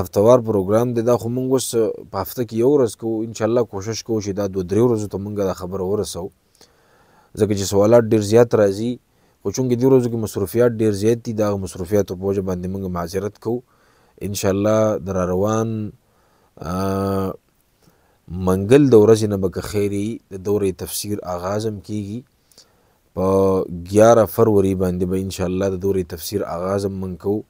هفتوار پروګرام دی، دا خو مونږ اوس په هفته کې 1 ورځ کوو، انشاءالله کوشش کوو چې دا 2-3 ورځو ته مونږ دا خبره ورسوو، ځکه چې سوالات ډېر زیات راځي، خو چونکې دې ورځو کې مصروفیات ډېر زیات دي، د هغه مصروفیاتو په وجه باندې مونږ معذرت کوو. انشاءالله د راروان منګل د ورځې نه به که خیري د دورې تفسیر آغاز هم کیږي. په 11 فروری باندې به انشاءالله د دورې تفسیر آغاز هم من کوو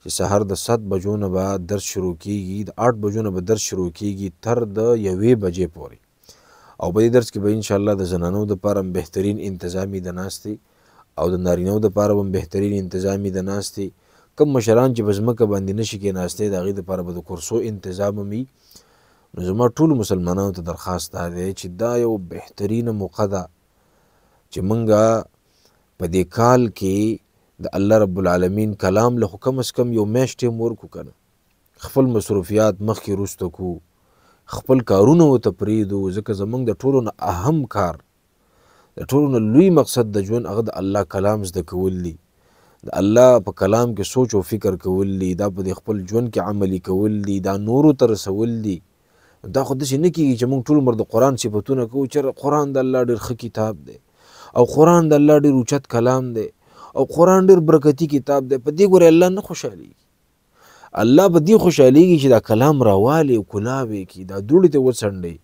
چې سهار د 7 بجو نه به درس شروع کیږي، د 8 بجو نه به درس شروع کیږي تر د 1 بجې پورې. او په دې درس کې به انشاءالله د زنانو دپاره بهترین انتظامي د ناستې او د نارینهو دپاره به بهترین انتظامي د ناستې. کم مشران چې په ځمکه باندې نشي کېناستې د هغې دپاره به د کورسو انتظام هم وي. نو زما ټولو مسلمانانو ته درخواست دا دی چې دا یو بهترینه موقع ده چې مونږه په دې کال کې د الله رب العالمین کلام له خو کم از کم یو میاشت ټیم ورکو کنه، خپل مصروفیات مخکې وروسته کو، خپل کارونه ورته پرېږدو، ځکه زمونږ د ټولو نه اهم کار، د ټولو نه لوی مقصد د ژوند هغه د الله کلام زده کول دي، د الله په کلام کې سوچ او فکر کول دي، دا په خپل ژوند کې عملي کول دي، دا نورو ته رسول دي. دا خو داسې نه کېږي چې مونږ ټول عمر د قرآن صفتونه کوو چې قرآن د الله ډېر ښه کتاب دی، او قرآن د الله ډېر اوچت کلام دی، او قرآن ډېر برکتي کتاب دی. په دې ګوره الله نه خوشحالېږي. الله په دې خوشحالېږي چې دا کلام راوالي او کلاوې کړي، دا دوړې ته وڅنډي،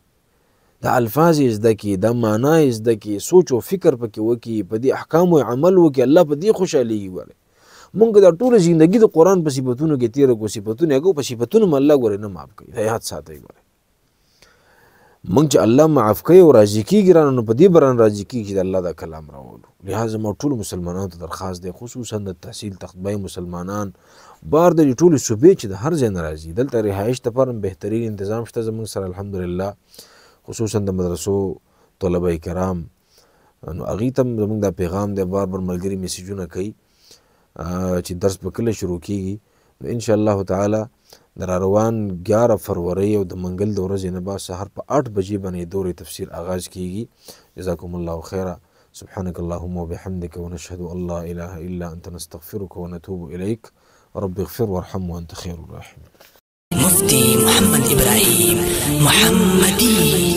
دا الفاظ یې زده کړي، دا معنا یې زده کړي، سوچ او فکر پکې وکړي، په دې احکامو عمل وکړي. الله په دې خوشحالېږي. ګوره مونږ دا ټوله زندګي د قرآن په صفتونو کې تېره کړو، صفتونه یې کوو، په صفتونو م الله ګوره نه معاف کوي. دا یاد ساتئ. ګوره مونږ چې الله معاف کوي او راضي کېږي رانه، نو په دې به رانه راضي کېږي چې د الله دا کلام راولو. لہذا ما ټولو مسلمانانو ته درخواست دی، خصوصا د تحصیل تختبای مسلمانان بار د ټولې صوبې چې د هر ځای نه راځي، دلته رهایش دپاره بهترین انتظام شته زمونږ سره الحمدلله، خصوصا د مدرسو طلبه کرام. نو هغې ته هم زمونږ دا پیغام دی، بار ملګري میسیجونه کوي چې درس به کله شروع کېږي. نو انشاءالله تعالی د راروان 11 فروری او د منګل د ورځې نه بعد سهار په 8 بجې باندې دورې تفسیر آغاز کیږي. جزاکم الله خیرا. سبحانك اللهم وبحمدك ونشهد ان لا اله الا انت نستغفرك ونتوب اليك. رب اغفر وارحم وانت خير الراحمين. مفتي محمد ابراهيم محمدي.